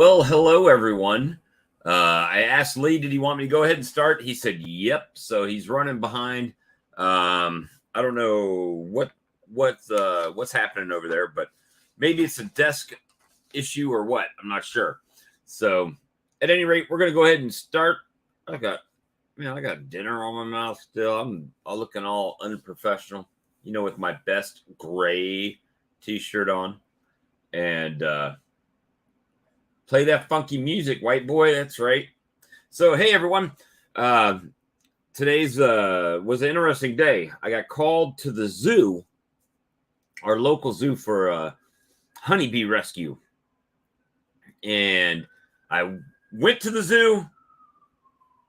Well, hello, everyone. I asked Lee, did he want me to go ahead and start? He said, yep. So he's running behind. I don't know what's happening over there, but maybe it's a desk issue or what. I'm not sure. So at any rate, we're going to go ahead and start. I got dinner on my mouth still. I'm looking all unprofessional, with my best gray t-shirt on. And play that funky music, white boy. That's right. So, hey, everyone. Today's was an interesting day. I got called to the zoo, our local zoo, for a honeybee rescue. And I went to the zoo.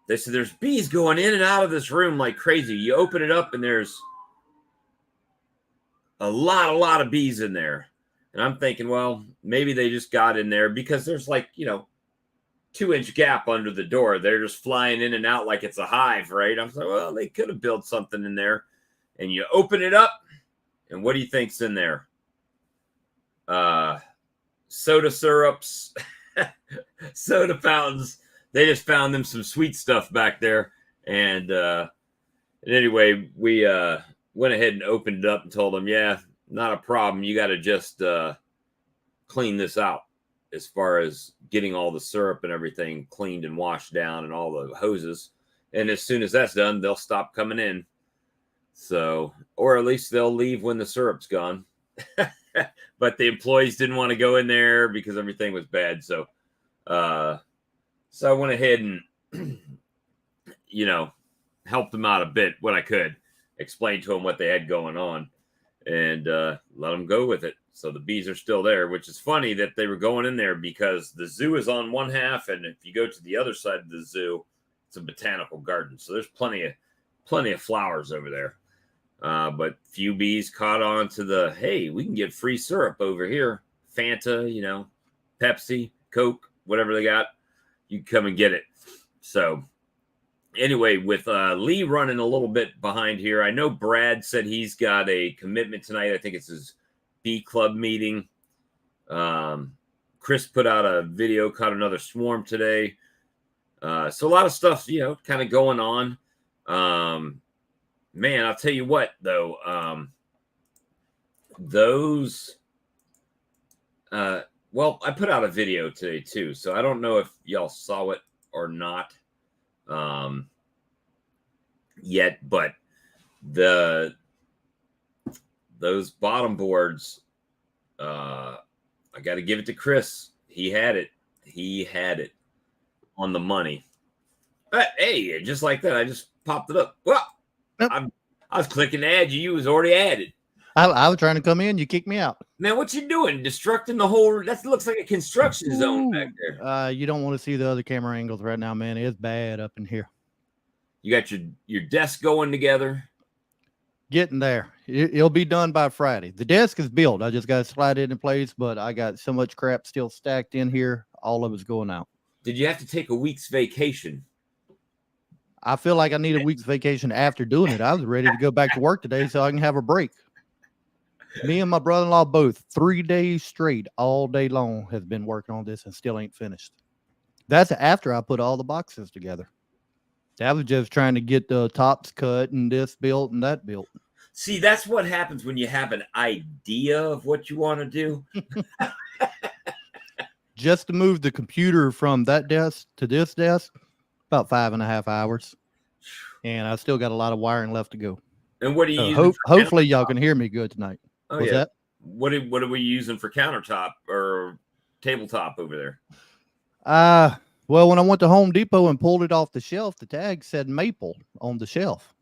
They said there's bees going in and out of this room like crazy. You open it up and there's a lot of bees in there. And I'm thinking, well, maybe they just got in there because there's 2-inch gap under the door. They're just flying in and out like it's a hive, right? I'm like, well, they could have built something in there. And you open it up, and what do you think's in there? Soda syrups, soda fountains. They just found them some sweet stuff back there. And anyway, we went ahead and opened it up and told them, yeah, not a problem. You got to just clean this out as far as getting all the syrup and everything cleaned and washed down and all the hoses. And as soon as that's done, they'll stop coming in. So, or at least they'll leave when the syrup's gone. But the employees didn't want to go in there because everything was bad. So I went ahead and, helped them out a bit when I could, explain to them what they had going on. And let them go with it. So the bees are still there, which is funny that they were going in there because the zoo is on one half, and if you go to the other side of the zoo, it's a botanical garden. So there's plenty of flowers over there. But few bees caught on to the, hey, we can get free syrup over here. Fanta, Pepsi, Coke, whatever they got, you can come and get it. So anyway, with Lee running a little bit behind here, I know Brad said he's got a commitment tonight. I think it's his bee club meeting. Chris put out a video, caught another swarm today. So a lot of stuff, kind of going on. Man, I'll tell you what, though. I put out a video today, too. So I don't know if y'all saw it or not. Yet, but those bottom boards, I got to give it to Chris. He had it on the money. But hey, just like that, I just popped it up. Well, I was clicking to add you. You was already added. I was trying to come in. You kicked me out. Man, what you doing? Destructing the whole. That looks like a construction zone back there. You don't want to see the other camera angles right now, man. It's bad up in here. You got your desk going together. Getting there. It'll be done by Friday. The desk is built. I just got to slide it in place, but I got so much crap still stacked in here. All of it's going out. Did you have to take a week's vacation? I feel like I need a week's vacation after doing it. I was ready to go back to work today so I can have a break. Me and my brother-in-law both 3 days straight, all day long, has been working on this and still ain't finished. That's after I put all the boxes together. That was just trying to get the tops cut and this built and that built. See, that's what happens when you have an idea of what you want to do. Just to move the computer from that desk to this desk, about 5.5 hours. And I still got a lot of wiring left to go. And what are you using? Hopefully y'all can hear me good tonight. Oh, what's that? What are we using for countertop or tabletop over there? Well, when I went to Home Depot and pulled it off the shelf, the tag said maple on the shelf.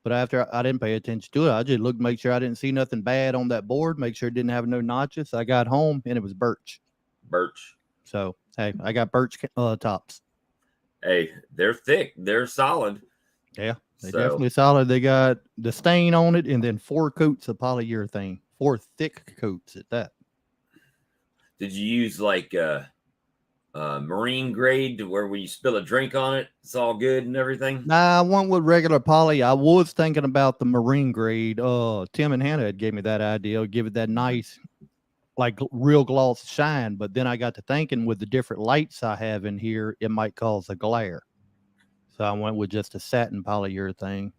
But after I didn't pay attention to it, I just looked to make sure I didn't see nothing bad on that board, make sure it didn't have no notches. I got home and it was birch. Birch. So, hey, I got birch tops. Hey, they're thick. They're solid. Yeah, they're definitely solid. They got the stain on it and then 4 coats of polyurethane. 4 thick coats at that. Did you use marine grade to where when you spill a drink on it, it's all good and everything? Nah, I went with regular poly. I was thinking about the marine grade. Tim and Hannah had gave me that idea. Give it that nice like real gloss shine. But then I got to thinking with the different lights I have in here, it might cause a glare. So I went with just a satin polyurethane.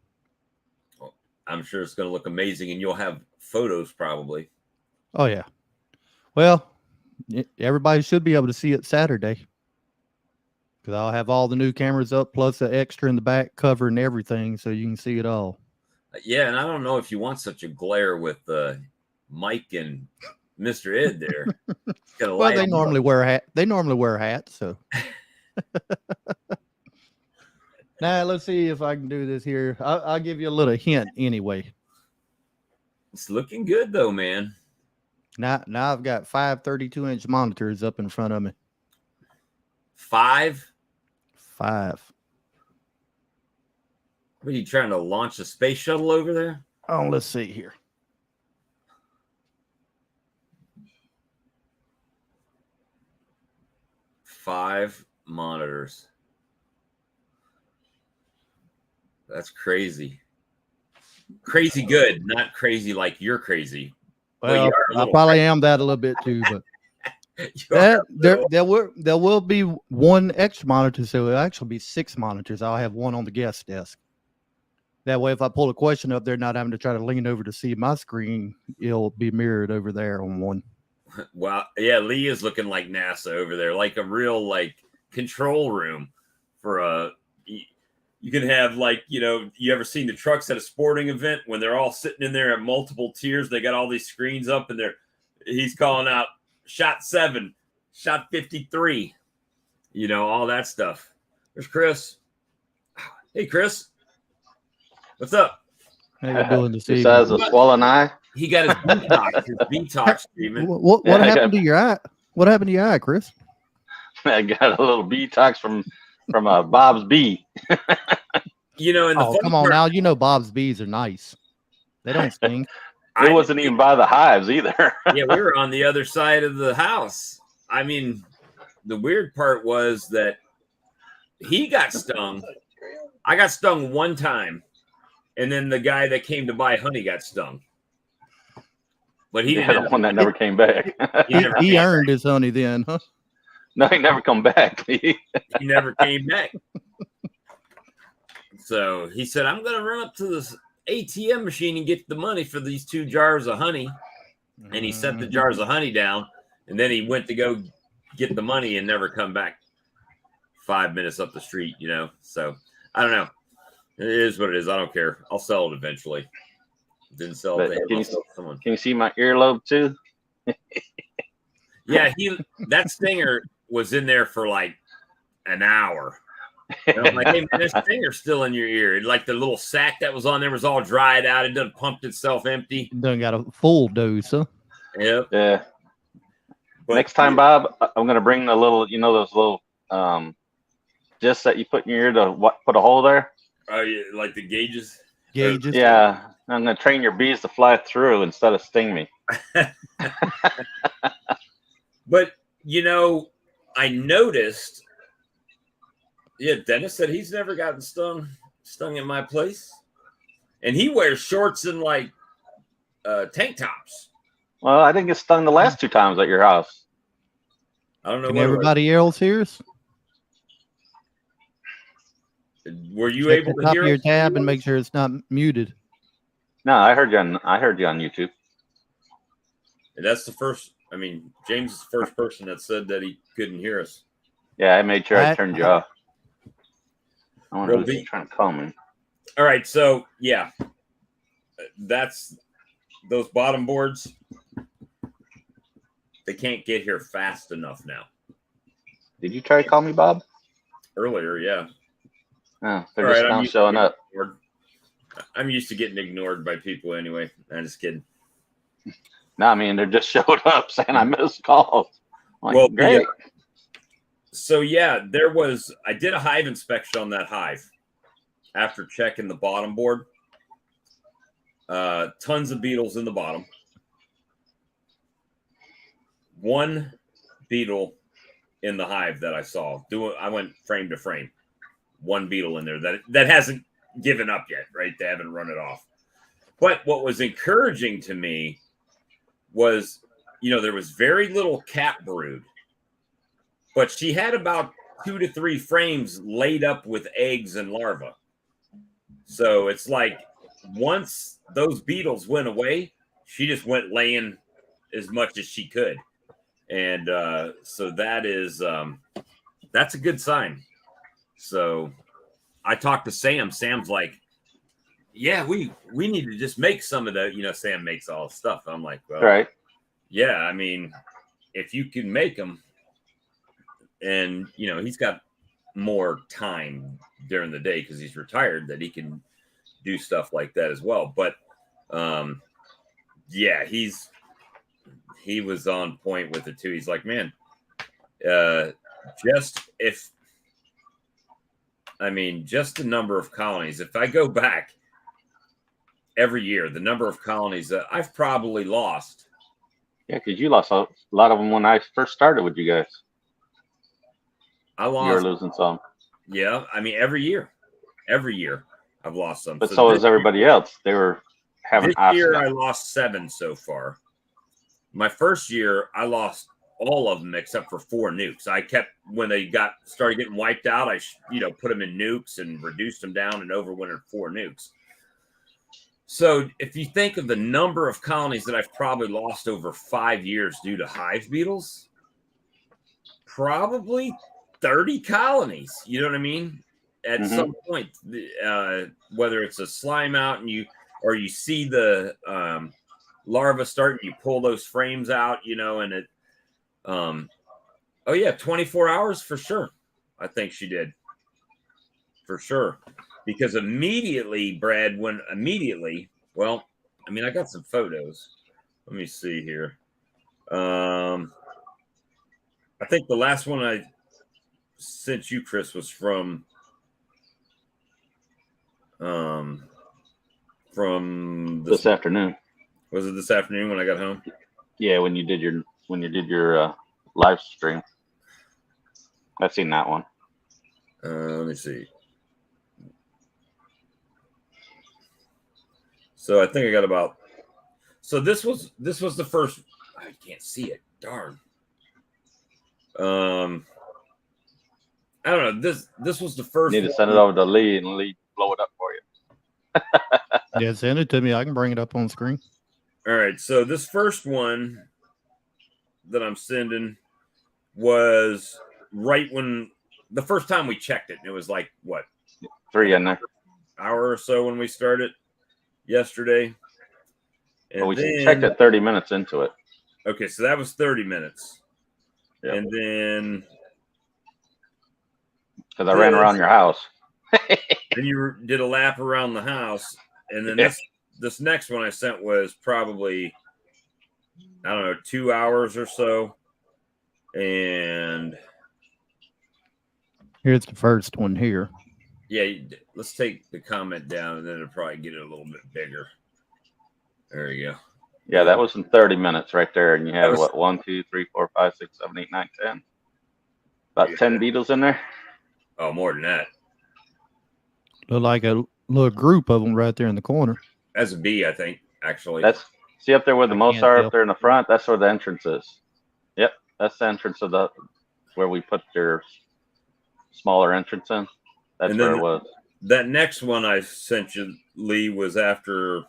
I'm sure it's going to look amazing, and you'll have photos probably. Oh yeah. Well, everybody should be able to see it Saturday because I'll have all the new cameras up plus the extra in the back covering everything, so you can see it all. Yeah, and I don't know if you want such a glare with Mike and Mr. Ed there. Well, they normally wear hats, so. Now let's see if I can do this here. I'll give you a little hint anyway. It's looking good though, man. Now I've got 5 32-inch monitors up in front of me. 5. What are you trying to launch a space shuttle over there? Oh, let's see here. Five monitors. That's crazy. Crazy good, not crazy like you're crazy. Well, I probably am that a little bit too, but there will be one extra monitor, so it'll actually be 6 monitors. I'll have one on the guest desk. That way, if I pull a question up, they're not having to try to lean over to see my screen. It'll be mirrored over there on one. Well, yeah, Lee is looking like NASA over there, like a real like control room for a. You can have like, you ever seen the trucks at a sporting event when they're all sitting in there at multiple tiers? They got all these screens up and he's calling out shot 7, shot 53, all that stuff. There's Chris. Hey, Chris. What's up? How you doing this evening? Besides a swollen eye? He got his detox treatment. What happened to your eye? What happened to your eye, Chris? I got a little detox from Bob's Bee. And the come on now, Bob's Bees are nice. They don't sting. It wasn't even by the hives either. Yeah, we were on the other side of the house. I mean, the weird part was that he got stung. I got stung one time, and then the guy that came to buy honey got stung. But he didn't. The one that never came back. He earned his honey then, huh? No, he never come back. He never came back. So he said, I'm going to run up to this ATM machine and get the money for these 2 jars of honey. And he set the jars of honey down. And then he went to go get the money and never come back 5 minutes up the street, So I don't know. It is what it is. I don't care. I'll sell it eventually. Didn't sell it to him. I'll sell it to someone. Can you see my earlobe too? Yeah, that stinger was in there for like an hour. And I'm like, hey, man, this stinger's still in your ear. Like the little sack that was on there was all dried out. It done pumped itself empty. Done got a full dose, huh? Yep. Yeah. But next time, Bob, I'm going to bring the little, those little discs that you put in your ear to put a hole there. Oh, yeah, like the gauges? Gauges. Yeah. I'm going to train your bees to fly through instead of sting me. But, I noticed, Dennis said he's never gotten stung in my place. And he wears shorts and like tank tops. Well, I didn't get stung the last 2 times at your house. I don't know. Can everybody else hears? Were you able to hear your tab and make sure it's not muted? No, I heard you on YouTube. And that's the first. I mean, James is the first person that said that he couldn't hear us. Yeah, I made sure I turned you off. I wonder who's trying to call me. All right, so yeah, that's those bottom boards. They can't get here fast enough now. Did you try to call me, Bob? Earlier, yeah. Oh, they're just now showing up. I'm used to getting ignored by people anyway. I'm just kidding. No, I mean, they're just showing up saying I missed calls. Like, well, great. So, I did a hive inspection on that hive after checking the bottom board. Tons of beetles in the bottom. One beetle in the hive that I saw. I went frame to frame. One beetle in there that hasn't given up yet, right? They haven't run it off. But what was encouraging to me was there was very little cat brood, but she had about 2 to 3 frames laid up with eggs and larvae. So it's like once those beetles went away, she just went laying as much as she could. And so that's a good sign. So I talked to Sam. Sam's like, yeah, we need to just make some of the, Sam makes all the stuff. I'm like, well, Right. Yeah, I mean, if you can make them, and he's got more time during the day because he's retired, that he can do stuff like that as well. But yeah, he was on point with it too. He's like, man, just the number of colonies. If I go back every year, the number of colonies that I've probably lost. Yeah, because you lost a lot of them when I first started with you guys. I lost. You were losing some. Yeah, I mean every year I've lost some. But so is everybody else. They were having. This year I lost 7 so far. My first year I lost all of them except for 4 nukes. I kept when they started getting wiped out. I put them in nukes and reduced them down and overwintered 4 nukes. So if you think of the number of colonies that I've probably lost over 5 years due to hive beetles, probably 30 colonies. You know what I mean? At some point, whether it's a slime out and you see the larva start and you pull those frames out, and it, 24 hours for sure. I think she did for sure. Because immediately, Brad, well, I mean, I got some photos. Let me see here. I think the last one I sent you, Chris, was from this afternoon. Was it this afternoon when I got home? Yeah, when you did your live stream. I've seen that one. Let me see. So I think I got about. So this was the first. I can't see it. Darn. I don't know. This was the first. You need to send it over to Lee and Lee blow it up for you. Yeah, send it to me. I can bring it up on screen. All right. So this first one that I'm sending was right when the first time we checked it. And it was like what? 3 in there. Hour or so when we started yesterday. And we checked it 30 minutes into it. Okay, so that was 30 minutes. Yep. And then because I ran around your house. Then you did a lap around the house. And then this next one I sent was probably, I don't know, 2 hours or so. And here's the first one here. Yeah, let's take the comment down and then it'll probably get it a little bit bigger. There you go. Yeah, that was in 30 minutes right there. And you had what, 1, 2, 3, 4, 5, 6, 7, 8, 9, 10. About 10 beetles in there. Oh, more than that. Look like a little group of them right there in the corner. That's a bee, I think, actually. See up there where the most are up there in the front? That's where the entrance is. Yep, that's the entrance of where we put your smaller entrance in. That's where it was. That next one I sent you, Lee, was after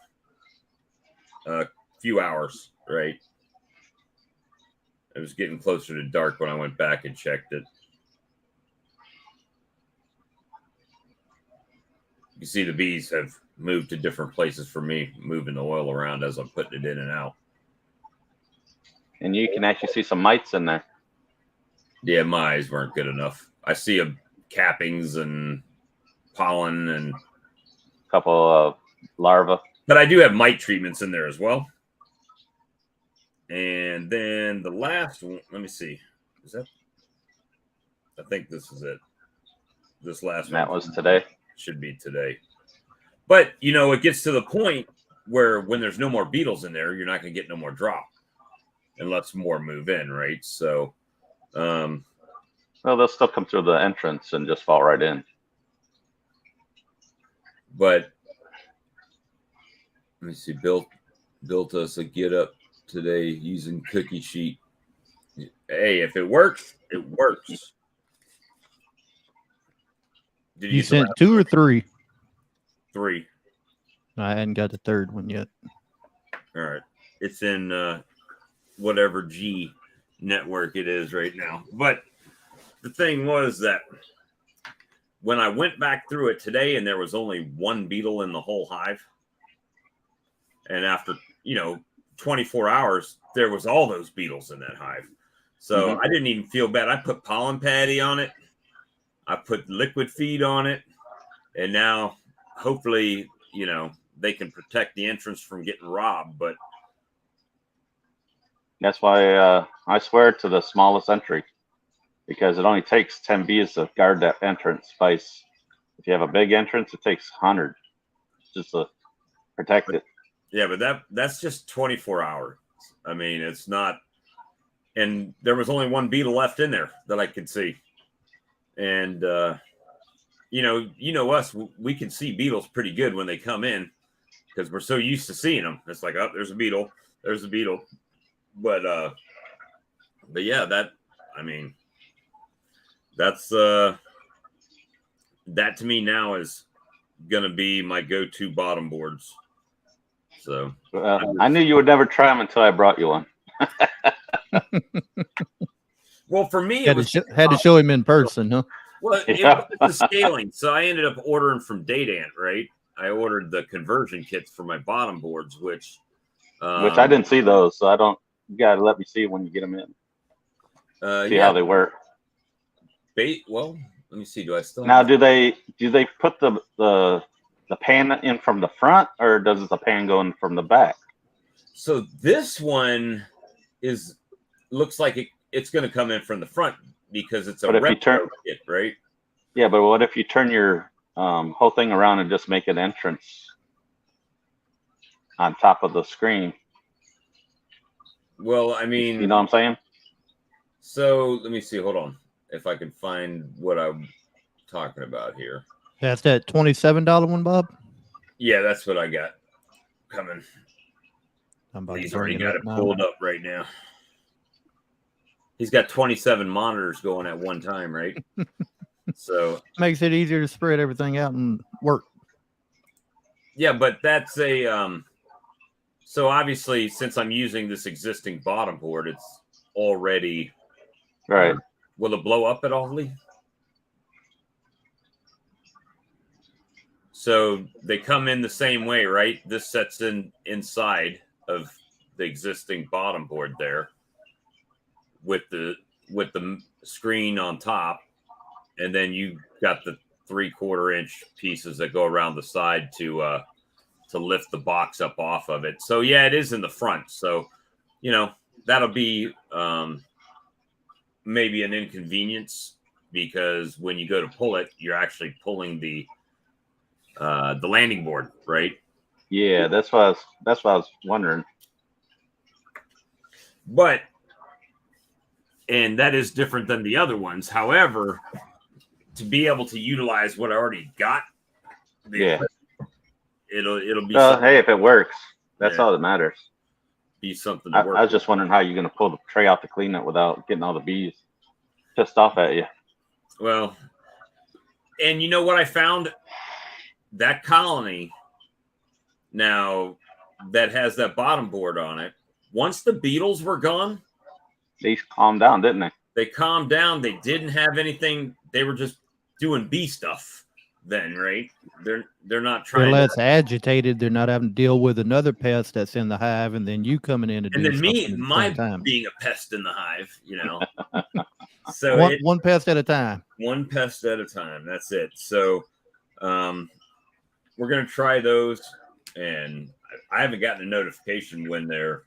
a few hours, right? It was getting closer to dark when I went back and checked it. You see the bees have moved to different places for me, moving the oil around as I'm putting it in and out. And you can actually see some mites in there. Yeah, my eyes weren't good enough. I see cappings and pollen and a couple of larvae. But I do have mite treatments in there as well. And then the last one, let me see. I think this is it. This last one. That was today. Should be today. But, it gets to the point where when there's no more beetles in there, you're not going to get no more drop unless more move in, right? So, well, they'll still come through the entrance and just fall right in. But let me see. Built us a get up today using cookie sheet. Hey, if it works, it works. Did you sent 2 or 3? 3. I hadn't got the third one yet. All right. It's in whatever G network it is right now. But the thing was that when I went back through it today and there was only one beetle in the whole hive, and after, 24 hours, there was all those beetles in that hive. So I didn't even feel bad. I put pollen patty on it. I put liquid feed on it. And now, hopefully, they can protect the entrance from getting robbed. But that's why I swear to the smallest entry, because it only takes 10 bees to guard that entrance space. If you have a big entrance, it takes 100 just to protect it. Yeah, but that's just 24 hours. I mean, it's not. And there was only one beetle left in there that I could see. And, us, we can see beetles pretty good when they come in because we're so used to seeing them. It's like, oh, there's a beetle. There's a beetle. But yeah, that's that to me now is going to be my go-to bottom boards. So I knew you would never try them until I brought you one. Well, for me, had to show him in person, huh? Well, it was the scaling. So I ended up ordering from Datant, right? I ordered the conversion kits for my bottom boards, which I didn't see those, so you gotta let me see when you get them in. See how they work. Well, let me see. Do I still now? Do they put the pan in from the front, or does the pan go in from the back? So this one looks like it's going to come in from the front because it's a retro kit, right? Yeah, but what if you turn your whole thing around and just make an entrance on top of the screen? Well, I mean, you know what I'm saying? So let me see. Hold on, if I can find what I'm talking about here. That's that $27 one, Bob? Yeah, that's what I got coming. He's already got it pulled up right now. He's got 27 monitors going at one time, right? So makes it easier to spread everything out and work. Yeah, but that's a so obviously since I'm using this existing bottom board, it's already right. Will it blow up at all, Lee? So they come in the same way, right? This sets inside of the existing bottom board there with the screen on top, and then you got the 3/4 inch pieces that go around the side to lift the box up off of it. So yeah, it is in the front. So that'll be maybe an inconvenience because when you go to pull it, you're actually pulling the landing board, right? Yeah, that's what I was wondering. And that is different than the other ones. However, to be able to utilize what I already got, it'll be. Hey, if it works, that's all that matters. Be something to work. I was just wondering how you're going to pull the tray out to clean it without getting all the bees pissed off at you. Well, and you know what I found? That colony now that has that bottom board on it, once the beetles were gone, they calmed down, didn't they? They calmed down. They didn't have anything. They were just doing bee stuff then, right? They're not trying. They're less agitated. They're not having to deal with another pest that's in the hive, and then you coming in to do something being a pest in the hive, So one pest at a time. One pest at a time. That's it. So we're gonna try those, and I haven't gotten a notification when they're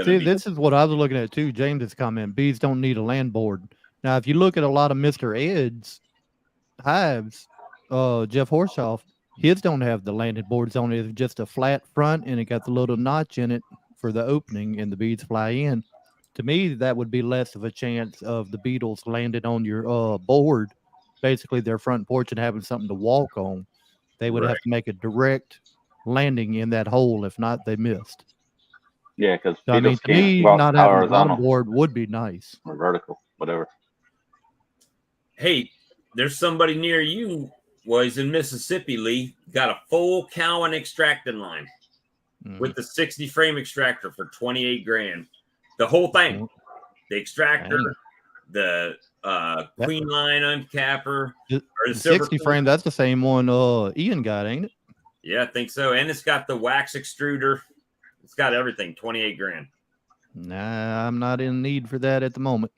See, this is what I was looking at too. James's comment: bees don't need a land board. Now, if you look at a lot of Mr. Ed's hives, Jeff Horshoff, his don't have the landing boards on it. It's just a flat front, and it got the little notch in it for the opening, and the bees fly in. To me, that would be less of a chance of the beetles landing on your board, basically their front porch, and having something to walk on. They would have to make a direct landing in that hole. If not, they missed. Yeah, because So, I mean, beetles to can't me, go not having a bottom horizontal board would be nice. or vertical, whatever. Hey, there's somebody near you. Well, he's in Mississippi, Lee. Got a full Cowan extracting line with the 60 frame extractor for 28 grand. The whole thing, the extractor, Dang. the queen line uncapper, The, or the the silver 60 frame, that's the same one Ian got, ain't it? Yeah, I think so. And it's got the wax extruder. It's got everything. 28 grand. Nah, I'm not in need for that at the moment.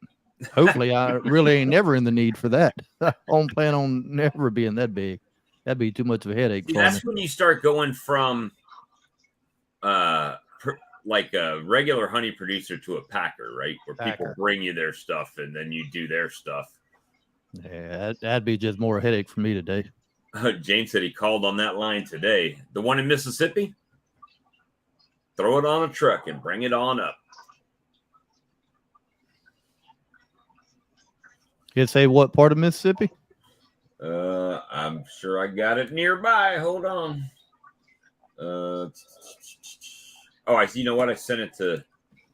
Hopefully, I really ain't never in the need for that. I don't plan on never being that big. That'd be too much of a headache See, for that's me. when you start going from like a regular honey producer to a packer, right? Where people bring you their stuff and then you do their stuff. Yeah, that'd be just more a headache for me today. James said he called on that line today. The one in Mississippi? Throw it on a truck and bring it on up. You say what part of Mississippi? I'm sure I got it nearby. Hold on. Oh, I see. You know what? I sent it to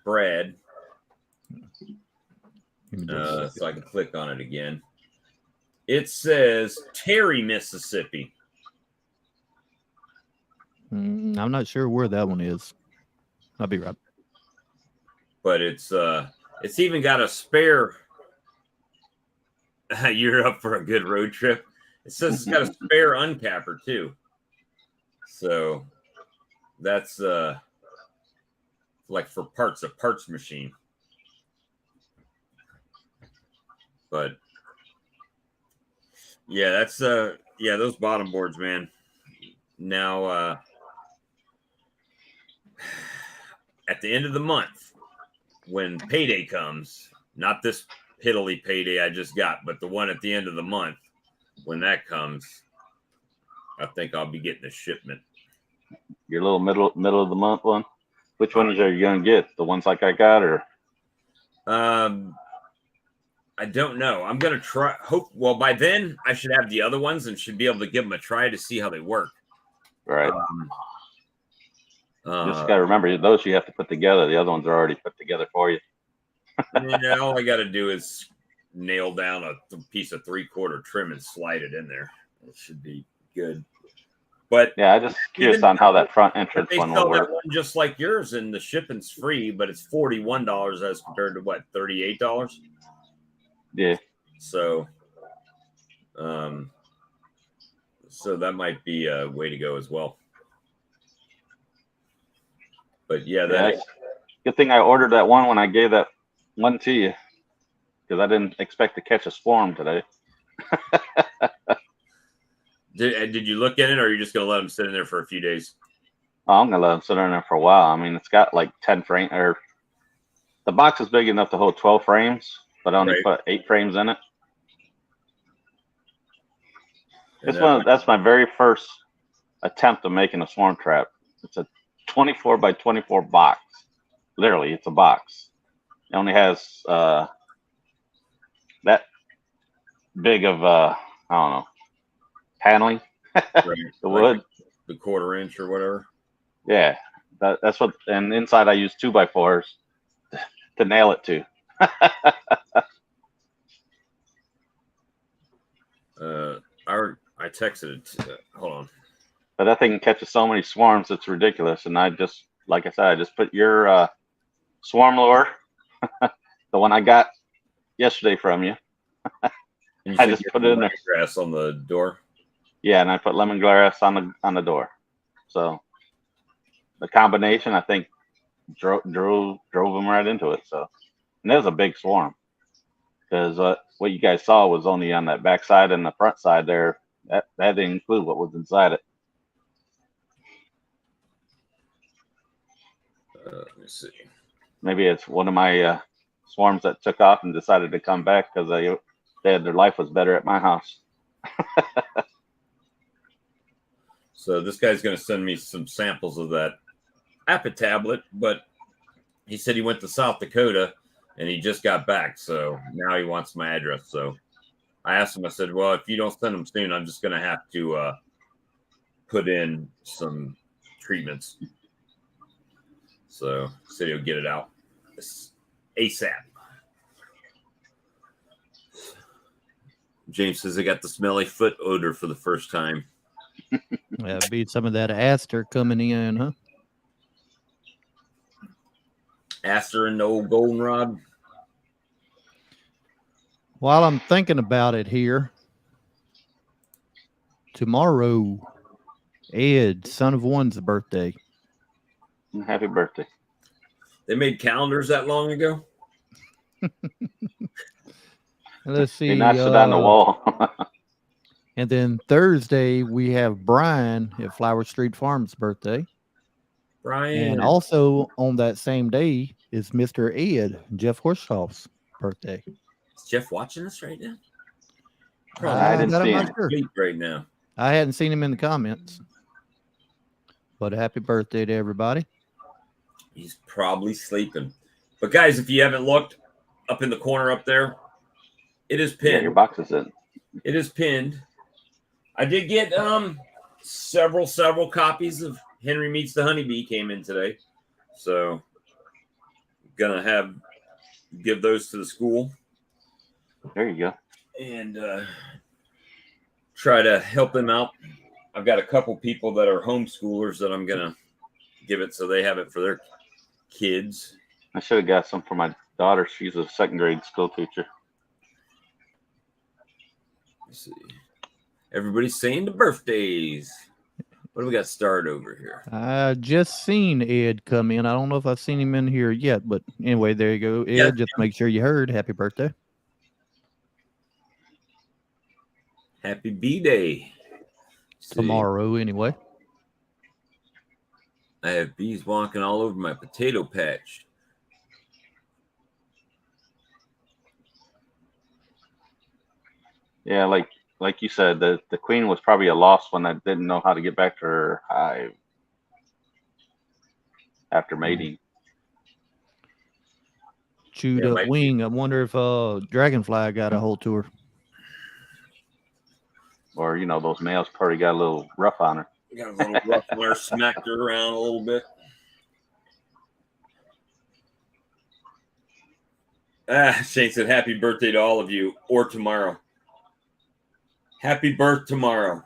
Brad. So I can click on it again. It says Terry, Mississippi. I'm not sure where that one is. I'll be right. But it's even got a spare. You're up for a good road trip. It says it's got a spare uncapper too. So that's like for parts, a parts machine. But yeah, that's those bottom boards, man. Now at the end of the month, when payday comes, not this piddly payday I just got, but the one at the end of the month, when that comes, I think I'll be getting a shipment. Your little middle of the month one. Which ones are you gonna get? The ones like I got, or? I don't know. I'm gonna try. Well, by then I should have the other ones and should be able to give them a try to see how they work. Right. Just gotta remember, those you have to put together. The other ones are already put together for you. Yeah, all I got to do is nail down a piece of 3/4 trim and slide it in there. It should be good. But yeah, I just curious on how that front entrance one will work. One just like yours, and the shipping's free, but it's $41 as compared to what, $38? Yeah. So, so that might be a way to go as well. But yeah, good thing I ordered that one when I gave that one to you, because I didn't expect to catch a swarm today. Did you look in it, or are you just gonna let them sit in there for a few days? Oh, I'm gonna let them sit in there for a while. I mean, it's got like 10 frames, or the box is big enough to hold 12 frames, but I only put 8 frames in it. That's my very first attempt of making a swarm trap. It's a 24 by 24 box. Literally, it's a box. It only has that big of I don't know, paneling. The wood, the 1/4 inch or whatever. Yeah, that's what. And inside, I use 2x4s to nail it to. I texted it. Hold on. But that thing catches so many swarms, it's ridiculous. And I just, like I said, I just put your swarm lure, the one I got yesterday from you. I just put it in there. Lemongrass on the door. Yeah, and I put lemongrass on the door. So the combination, I think, drove them right into it. So, and there's a big swarm, because what you guys saw was only on that back side and the front side there. That didn't include what was inside it. Let me see. Maybe it's one of my swarms that took off and decided to come back because they had their life was better at my house. So this guy's going to send me some samples of that Appa tablet, but he said he went to South Dakota and he just got back. So now he wants my address. So I asked him, I said, well, if you don't send them soon, I'm just going to have to put in some treatments. So said he'll get it out ASAP. James says I got the smelly foot odor for the first time. Yeah, be some of that aster coming in, huh? Aster and the old goldenrod. While I'm thinking about it here, tomorrow, Ed, son of one's birthday. Happy birthday. They made calendars that long ago? Let's see. He notched it on the wall. And then Thursday, we have Brian at Flower Street Farm's birthday. Brian. And also on that same day is Mr. Ed, Jeff Horshoff's birthday. Is Jeff watching us right now? I didn't see him. Sure. Right now. I hadn't seen him in the comments. But happy birthday to everybody. He's probably sleeping. But guys, if you haven't looked up in the corner up there, it is pinned. Yeah, your box is in. It is pinned. I did get several copies of Henry Meets the Honeybee came in today. So gonna give those to the school. There you go. And try to help them out. I've got a couple people that are homeschoolers that I'm gonna give it so they have it for their kids. I should have got some for my daughter. She's a second grade school teacher. Let's see. Everybody's saying the birthdays. What do we got started over here? I just seen Ed come in. I don't know if I've seen him in here yet, but anyway, there you go. Ed, Yeah. just make sure you heard. Happy birthday. Happy B-Day. Tomorrow, anyway. I have bees walking all over my potato patch. Yeah, like you said, the queen was probably a lost one that didn't know how to get back to her hive after mating. Chewed up wing. I wonder if Dragonfly got a hold to her. Or, those males probably got a little rough on her. Got a little rough on her, smacked her around a little bit. Shane said, happy birthday to all of you, or tomorrow. Happy birth tomorrow.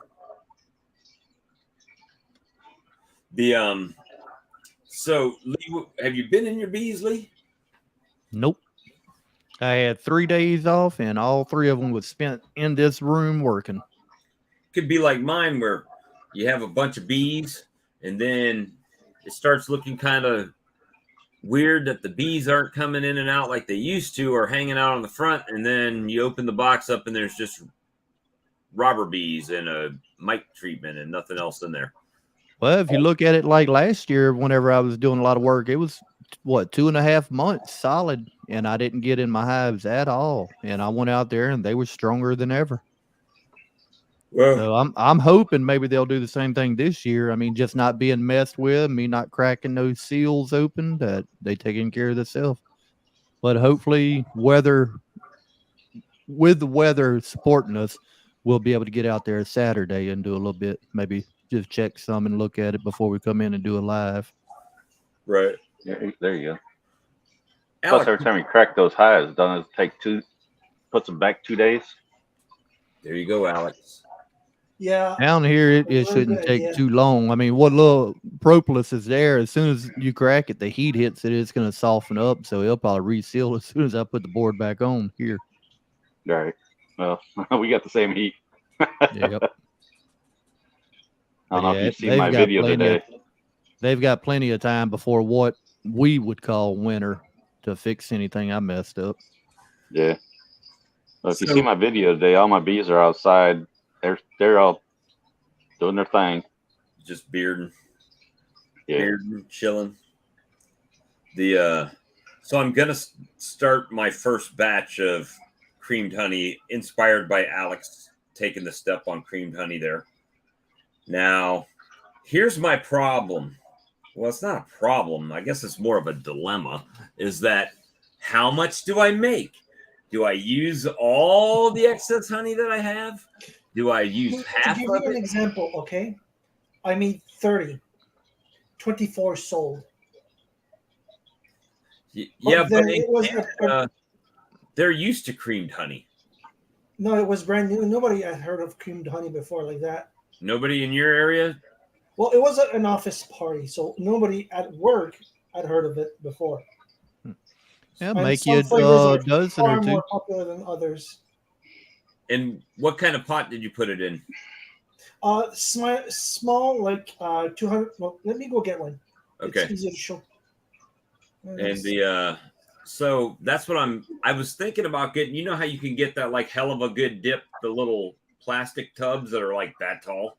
So Lee, have you been in your bees, Lee? Nope. I had 3 days off, and all 3 of them was spent in this room working. Could be like mine, where you have a bunch of bees, and then it starts looking kind of weird that the bees aren't coming in and out like they used to, or hanging out on the front, and then you open the box up, and there's just robber bees and a mite treatment and nothing else in there. Well, if you look at it like last year, whenever I was doing a lot of work, it was, 2.5 months solid, and I didn't get in my hives at all. And I went out there, and they were stronger than ever. Well, so I'm hoping maybe they'll do the same thing this year. I mean, just not being messed with, me not cracking those seals open, that they taking care of themselves. But hopefully, with the weather supporting us, we'll be able to get out there Saturday and do a little bit, maybe just check some and look at it before we come in and do a live. Right. Yeah, there you go. Alex, plus, every time you crack those hives, doesn't it take puts them back 2 days? There you go, Alex. Yeah. Down here, it shouldn't take too long. I mean, what little propolis is there, as soon as you crack it, the heat hits it, it's going to soften up. So it'll probably reseal as soon as I put the board back on here. All right. Well, we got the same heat. Yep. I don't know if you've seen my video today. They've got plenty of time before what we would call winter to fix anything I messed up. Yeah. Well, if you see my video today, all my bees are outside. They're all doing their thing. Just bearding. Yeah. Bearding, chilling. So I'm gonna start my first batch of creamed honey, inspired by Alex taking the step on creamed honey there. Now, here's my problem. Well, it's not a problem. I guess it's more of a dilemma. Is that how much do I make? Do I use all the excess honey that I have? Do I use half to give of you it? an example, okay? I made 30. 24 sold. Yeah, but then in it was Canada, they're used to creamed honey. no, it was brand new. Nobody had heard of creamed honey before like that. Nobody in your area? Well, it was an office party, so nobody at work had heard of it before. Yeah, And make you some flavors a are dozen or far two. more popular than others. And what kind of pot did you put it in? Small, like 200. Well, let me go get one. Okay. It's easier to show. And so that's what I was thinking about getting. You know how you can get that like hell of a good dip, the little plastic tubs that are like that tall.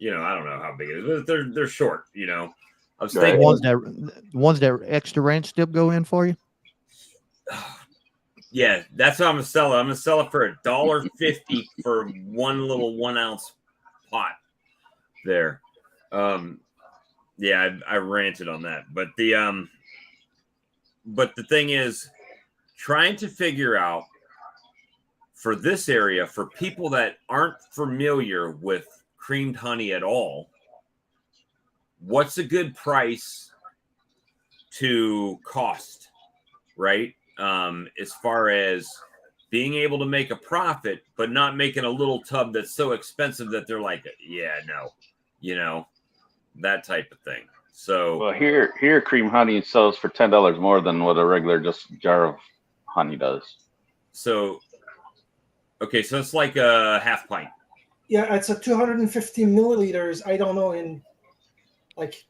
I don't know how big it is, but they're short. I was Right. thinking Ones that extra ranch dip go in for you. Yeah, that's what I'm gonna sell it. I'm gonna sell it for $1.50 for one little 1 ounce pot there. Yeah, I ranted on that, but the thing is, trying to figure out for this area, for people that aren't familiar with creamed honey at all, what's a good price to cost, right? As far as being able to make a profit, but not making a little tub that's so expensive that they're like, yeah, no, that type of thing. So, Well, here, cream honey sells for $10 more than what a regular just jar of honey does. Okay, so it's like a half pint. Yeah, it's a 250 milliliters. I don't know in like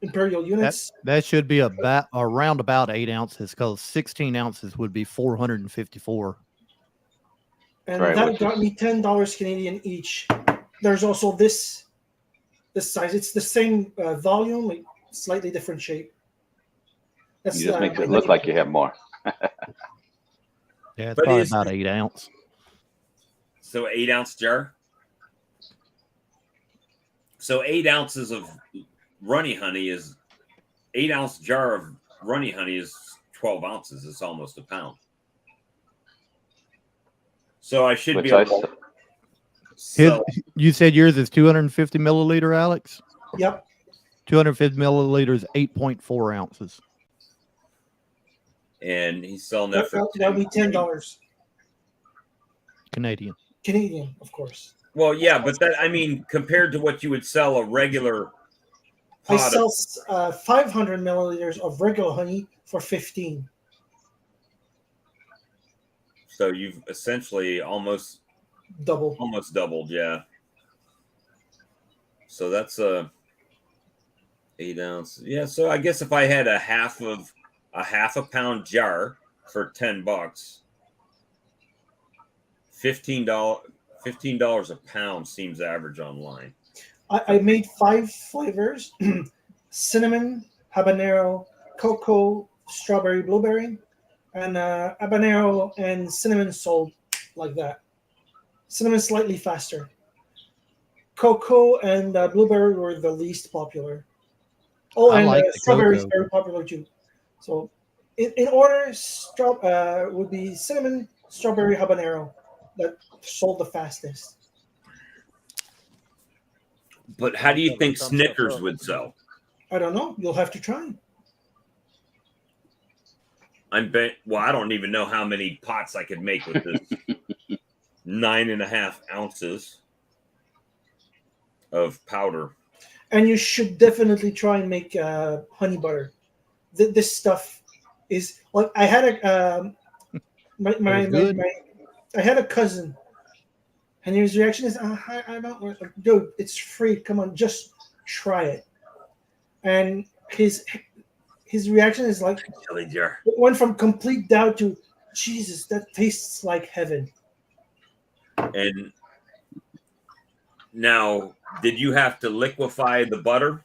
imperial units. That should be around about 8 ounces, because 16 ounces would be 454. And Right, that which got is- me $10 Canadian each. There's also this size. It's the same volume, like slightly different shape. That's You just makes it look like you have more. Yeah, it's But probably is- about 8 ounce. So 8 ounce jar. So 8 ounces of runny honey is 8 ounce jar of runny honey is 12 ounces. It's almost a pound. So I should Which be I able to His, sell. you said yours is 250 milliliter, Alex? Yep. 250 milliliters, 8.4 ounces. And he's selling that for That'll be $10 Canadian. Canadian, of course. Well, yeah, but compared to what you would sell a regular I pot sell 500 milliliters of regular honey for 15. so you've essentially almost Double. doubled, yeah. So that's 8 ounce. Yeah, so I guess if I had a half a pound jar for $10, $15 a pound seems average online. I made 5 flavors: cinnamon, habanero, cocoa, strawberry, blueberry, and habanero and cinnamon sold like that. Cinnamon slightly faster. Cocoa and blueberry were the least popular. Oh, I and like the strawberry is cocoa. very popular too. So, in order, would be cinnamon, strawberry, habanero that sold the fastest. But how do you think Snickers would sell? I don't know. You'll have to try. I don't even know how many pots I could make with this 9.5 ounces of powder. And you should definitely try and make honey butter. This stuff is like I had a I had a cousin, and his reaction is, I don't like, dude, it's free. Come on, just try it. And his reaction is like, Chili jar. it went from complete doubt to, Jesus, that tastes like heaven. And now, did you have to liquefy the butter?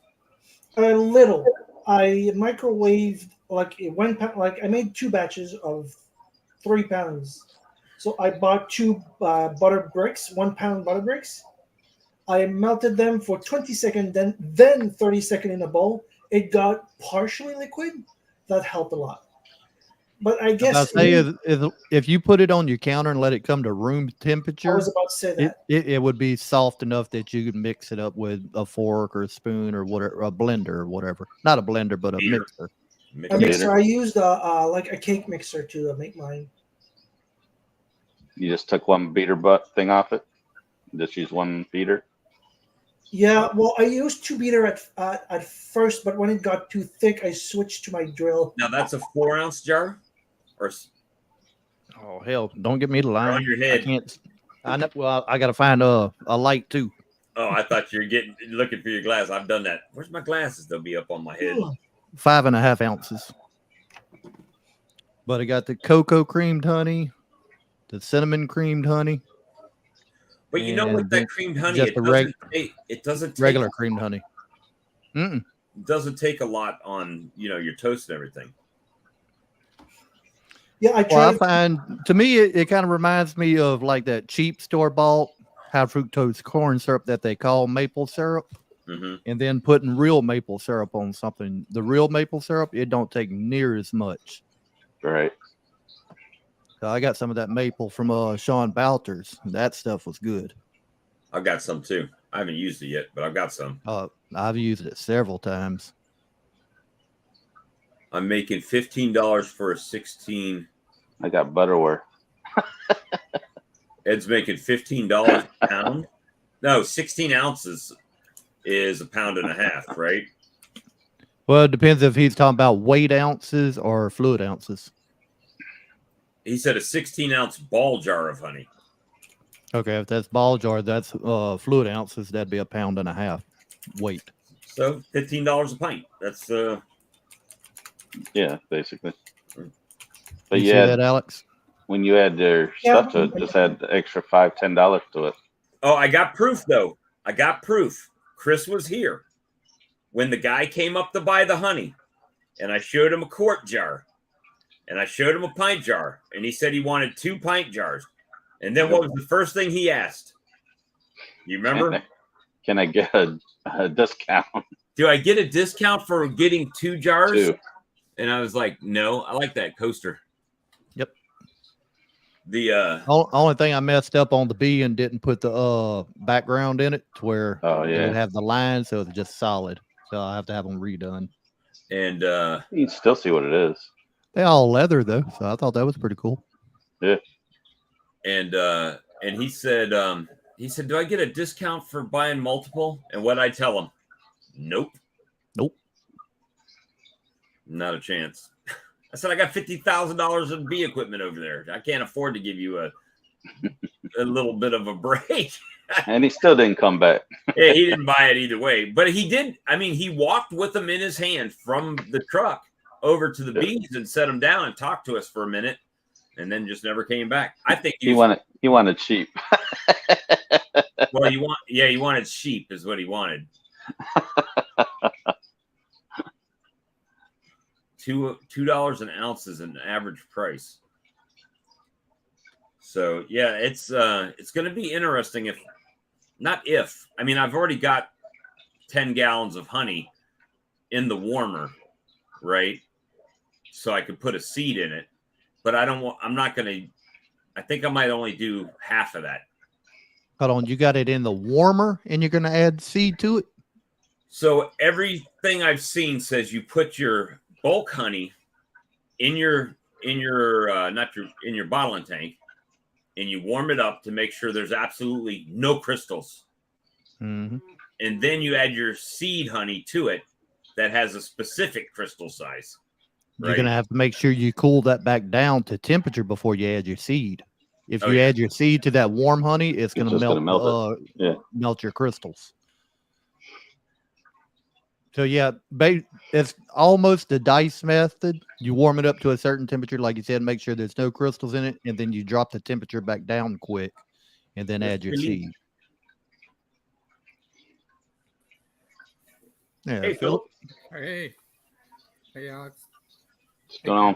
A little. I microwaved like one pound. Like I made 2 batches of 3 pounds. So I bought 2 butter bricks, 1 pound butter bricks. I melted them for 20 seconds, then 30 seconds in a bowl. It got partially liquid. That helped a lot. But I I guess say if you put it on your counter and let it come to room I temperature, was about to say that. it would be soft enough that you could mix it up with a fork or a spoon or whatever, a blender or whatever. Not a blender, but a Beater. mixer. A mixer. I used like a cake mixer to make mine. You just took one beater butt thing off it. Just use one beater. Yeah, well, I used 2 beater at first, but when it got too thick, I switched to my drill. Now that's a 4-ounce jar, or Oh hell! Don't get me to line. on your I head. can't. I know. Well, I got to find a light too. Oh, I thought you were looking for your glass. I've done that. Where's my glasses? They'll be up on my head. 5.5 ounces. But I got the cocoa creamed honey, the cinnamon creamed honey. But you know, with and that creamed honey, just it doesn't take regular creamed honey. It doesn't take a lot on your toast and everything. Yeah, I Well, I tried. find to me it kind of reminds me of like that cheap store bought high fructose corn syrup that they call maple syrup, and then putting real maple syrup on something. The real maple syrup, it don't take near as much. Right. So I got some of that maple from Sean Balter's. That stuff was good. I've got some too. I haven't used it yet, but I've got some. I've used it several times. I'm making $15 for a 16. I got Butterware. Ed's making $15 a pound. No, 16 ounces is 1.5 pounds, right? Well, it depends if he's talking about weight ounces or fluid ounces. He said a 16-ounce ball jar of honey. Okay, if that's ball jar, that's fluid ounces. That'd be 1.5 pounds weight. So $15 a pint. That's yeah, basically. But you see that, Alex? When you add their stuff to it, just add the extra $5-10 to it. Oh, I got proof though. I got proof. Chris was here when the guy came up to buy the honey, and I showed him a quart jar, and I showed him a pint jar, and he said he wanted 2 pint jars. And then what was the first thing he asked? You remember? Can I get a discount? Do I get a discount for getting 2 jars? 2. And I was like, no, I like that coaster. Yep. The only thing I messed up on the B and didn't put the background in it to where it would have the lines, so it's just solid. So I have to have them redone. And you can still see what it is. They all leather though, so I thought that was pretty cool. Yeah. And he said, do I get a discount for buying multiple? And what I tell him? Nope. Not a chance. I said, I got $50,000 in B equipment over there. I can't afford to give you a little bit of a break. And he still didn't come back. Yeah, he didn't buy it either way. But he did. I mean, he walked with them in his hand from the truck over to the bees and set them down and talked to us for a minute, and then just never came back. I think he wanted cheap. Well, he wanted sheep is what he wanted. $2 an ounce is an average price. So yeah, it's going to be interesting I mean, I've already got 10 gallons of honey in the warmer, right? So I could put a seed in it, but I think I might only do half of that. Hold on, you got it in the warmer and you're going to add seed to it? So everything I've seen says you put your bulk honey in your bottling tank, and you warm it up to make sure there's absolutely no crystals. Mm-hmm. And then you add your seed honey to it that has a specific crystal size. Right? You're going to have to make sure you cool that back down to temperature before you add your seed. If you add your seed to that warm honey, it's going to melt your crystals. So yeah, it's almost the dice method. You warm it up to a certain temperature, like you said, make sure there's no crystals in it, and then you drop the temperature back down quick, and then add your seed. Yeah, hey, Philip. Hey, Alex. What's going on?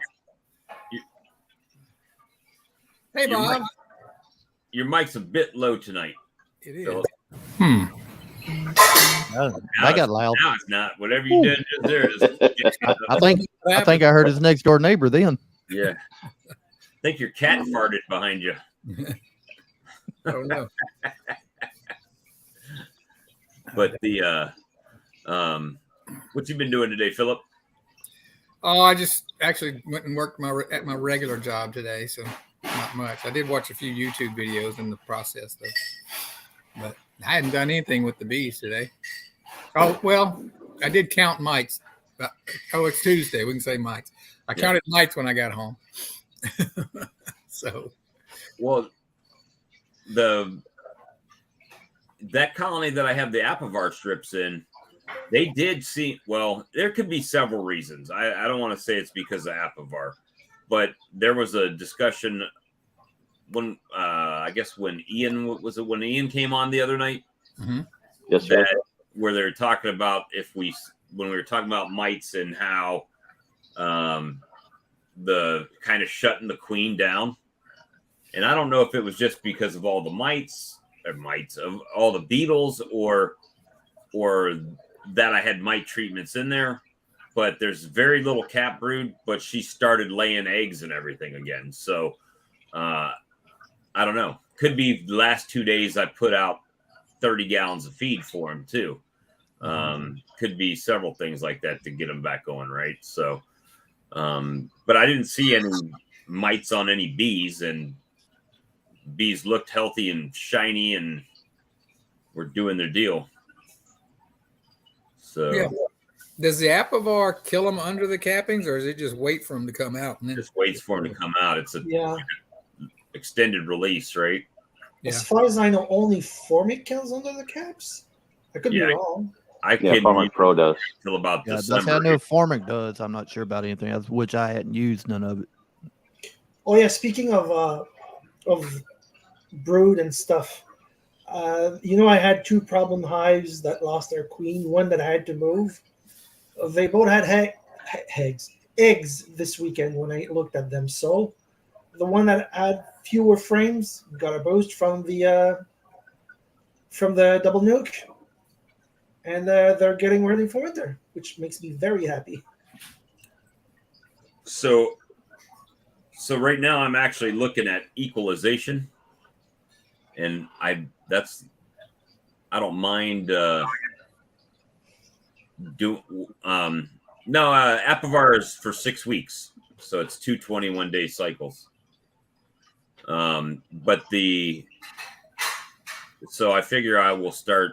Hey, Bob. Your mic's a bit low tonight. It is. Philip. I got loud. Now it's not. Whatever you did just there. I think I heard his next door neighbor then. Yeah. I think your cat farted behind you. Oh no. But what you been doing today, Philip? Oh, I just actually went and worked at my regular job today, so not much. I did watch a few YouTube videos in the process, though, but I hadn't done anything with the bees today. Oh well, I did count mites. Oh, it's Tuesday. We can say mites. I counted mites when I got home. So, well, that colony that I have the Apivar strips in, they did see. Well, there could be several reasons. I don't want to say it's because of Apivar, but there was a discussion when I guess when Ian came on the other night. mm-hmm. Yes, sir. Where they're talking about when we were talking about mites and how the kind of shutting the queen down. And I don't know if it was just because of all the mites of all the beetles or that I had mite treatments in there, but there's very little cat brood, but she started laying eggs and everything again. So I don't know. Could be the last 2 days I put out 30 gallons of feed for him too. Could be several things like that to get them back going, right? So, but I didn't see any mites on any bees, and bees looked healthy and shiny and were doing their deal. So, yeah. Does the Apivar kill them under the cappings, or does it just wait for them to come out? And then just waits for them to come out. It's a extended release, right? Yeah. As far as I know, only Formic kills under the caps. I could be wrong. Formic Pro does till about Yeah, December. that's how I know Formic does. I'm not sure about anything else, which I hadn't used none of it. Oh yeah, speaking of brood and stuff, I had 2 problem hives that lost their queen. One that I had to move. They both had eggs this weekend when I looked at them. So the one that had fewer frames got a boost from the double nuke, and they're getting ready for winter, which makes me very happy. So right now I'm actually looking at equalization, and I don't mind Apivar is for 6 weeks, so it's 2 21-day cycles. So I figure I will start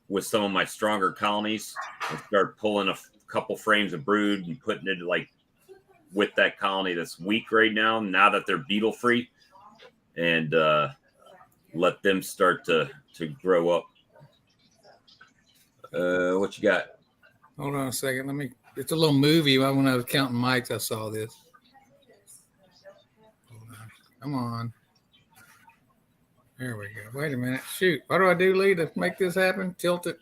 with some of my stronger colonies and start pulling a couple frames of brood and putting it like with that colony that's weak right now that they're beetle free, and let them start to grow up. What you got? Hold on a second. It's a little movie. When I was counting mics, I saw this. Hold on. Come on. There we go. Wait a minute. Shoot. What do I do, Lee, to make this happen? Tilt it.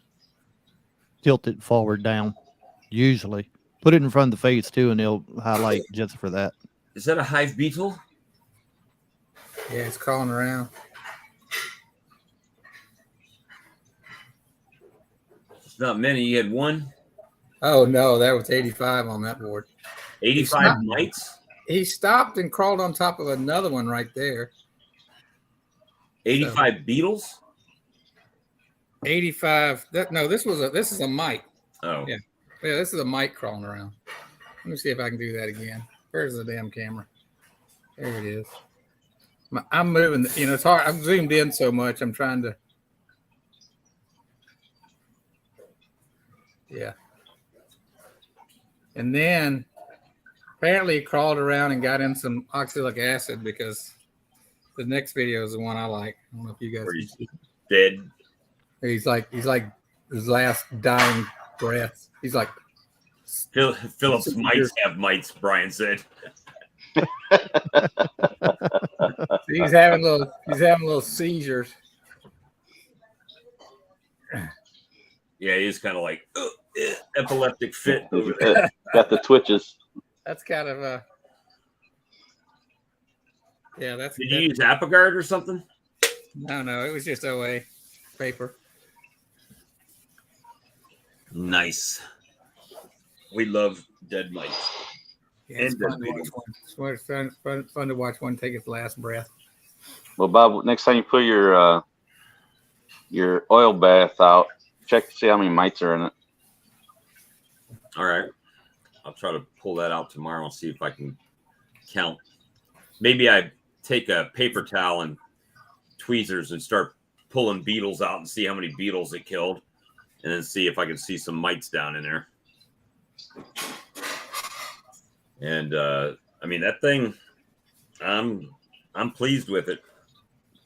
Tilt it forward down. Usually. Put it in front of the face too, and it'll highlight just for that. Is that a hive beetle? Yeah, it's crawling around. It's not many. You had one. Oh no, that was 85 on that board. 85 mites? He stopped and crawled on top of another one right there. 85 beetles? 85. This is a mite. Oh. Yeah, this is a mite crawling around. Let me see if I can do that again. Where's the damn camera? There it is. I'm moving. It's hard. I'm zoomed in so much. I'm trying to. Yeah. And then apparently he crawled around and got in some oxalic acid, because the next video is the one I like. I don't know if you guys can see. Dead. He's like his last dying breath. He's like, Philip's mites have mites, Brian said. he's having little seizures. Yeah, he's kind of like epileptic fit over there. Got the twitches. That's kind of a That's. Did you use Apogard or something? No, it was just OA paper. Nice. We love dead mites. Yeah, it's And fun to beetles. watch one. It's fun to watch one take its last breath. Well, Bob, next time you put your oil bath out, check to see how many mites are in it. All right. I'll try to pull that out tomorrow and see if I can count. Maybe I take a paper towel and tweezers and start pulling beetles out and see how many beetles it killed, and then see if I can see some mites down in there. And I mean, that thing, I'm pleased with it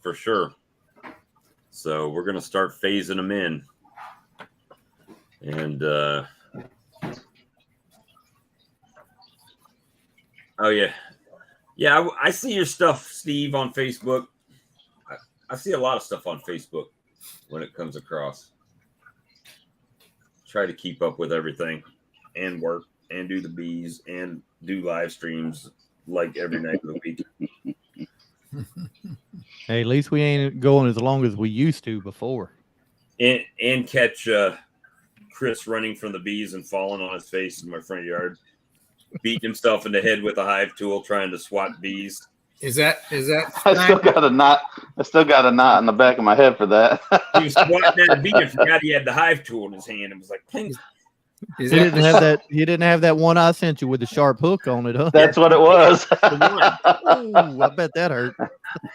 for sure. So we're gonna start phasing them in, and oh yeah, I see your stuff, Steve, on Facebook. I see a lot of stuff on Facebook when it comes across. Try to keep up with everything and work and do the bees and do live streams like every night of the week. Hey, at least we ain't going as long as we used to before. And catch Chris running from the bees and falling on his face in my front yard, beating himself in the head with a hive tool trying to swat bees. Is that I still got a knot. I still got a knot in the back of my head for that. He was swatting at a bee and forgot he had the hive tool in his hand and was like, "Ping." is He that didn't have that. He didn't have that one I sent you with the sharp hook on it, huh? That's what it was. Ooh, I bet that hurt.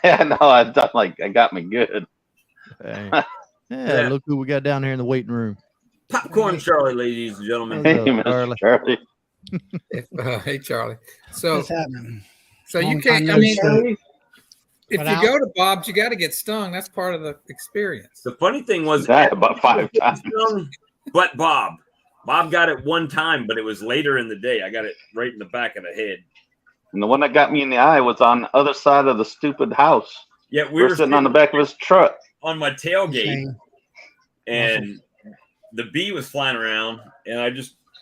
Yeah, no, I got me good. Hey. Yeah. Yeah, look who we got down here in the waiting room. Popcorn Charlie, ladies and gentlemen. What's Hey, up, Mr. Charlie? Charlie. hey Charlie. So What's happening? you Long can't. time I no mean, see. if But you out. go to Bob's, you got to get stung. That's part of the experience. The funny thing was, That about 5 times. but Bob got it one time, but it was later in the day. I got it right in the back of the head. And the one that got me in the eye was on the other side of the stupid house. Yeah, We were sitting on the back of his truck. on my tailgate, Shame. and the bee was flying around, and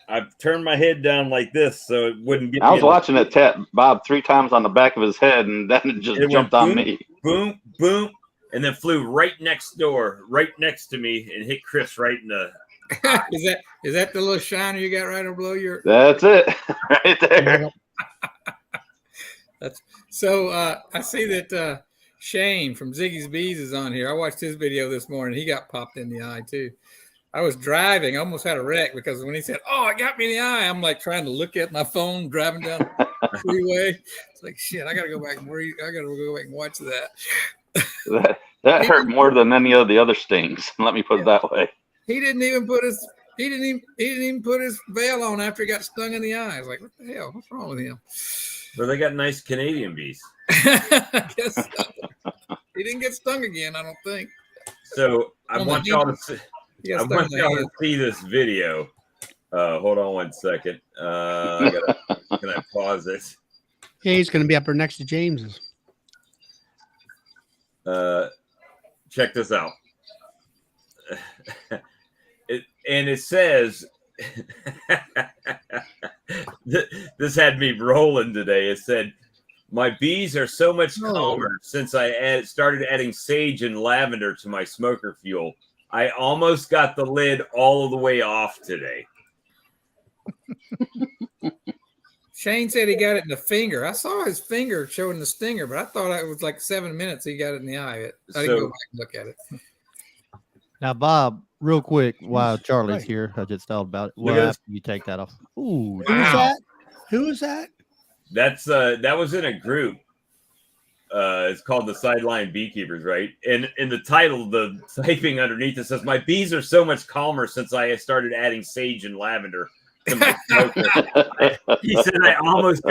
I turned my head down like this so it wouldn't get. I me was in watching it tap Bob 3 times on the back of his head, and then it just It went jumped on boom, me. boom, boom, and then flew right next to me, and hit Chris right in the. is that the little shiner you got right below your? That's it, right there. So I see that Shane from Ziggy's Bees is on here. I watched his video this morning. He got popped in the eye too. I was driving, I almost had a wreck because when he said, "Oh, it got me in the eye," I'm like trying to look at my phone driving down the freeway. It's like shit. I gotta go back and watch that. That hurt more than any of the other stings. Let me put it that way. He didn't even put his veil on after he got stung in the eye. I was like, what the hell? What's wrong with him? But they got nice Canadian bees. I guess so. He didn't get stung again, I don't think. So I On want the y'all hand. to see. He got I stung want in the y'all hand. to see this video. Hold on one second. Can I pause this? Yeah, he's going to be up there next to James's. Check this out. It says this had me rolling today. It said, "My bees are so much calmer since I started adding sage and lavender to my smoker fuel. I almost got the lid all the way off today." Shane said he got it in the finger. I saw his finger showing the stinger, but I thought it was like 7 minutes he got it in the eye. I didn't go back and look at it. Now, Bob, real quick, while Charlie's Right. here, I just thought about it. Look Well, at this. after you take that off. Ooh, Who was Wow. that? Who was that? That's that was in a group. It's called the Sideline Beekeepers, right? And in the title, the typing underneath it says, "My bees are so much calmer since I started adding sage and lavender to my smoker." He said, "I almost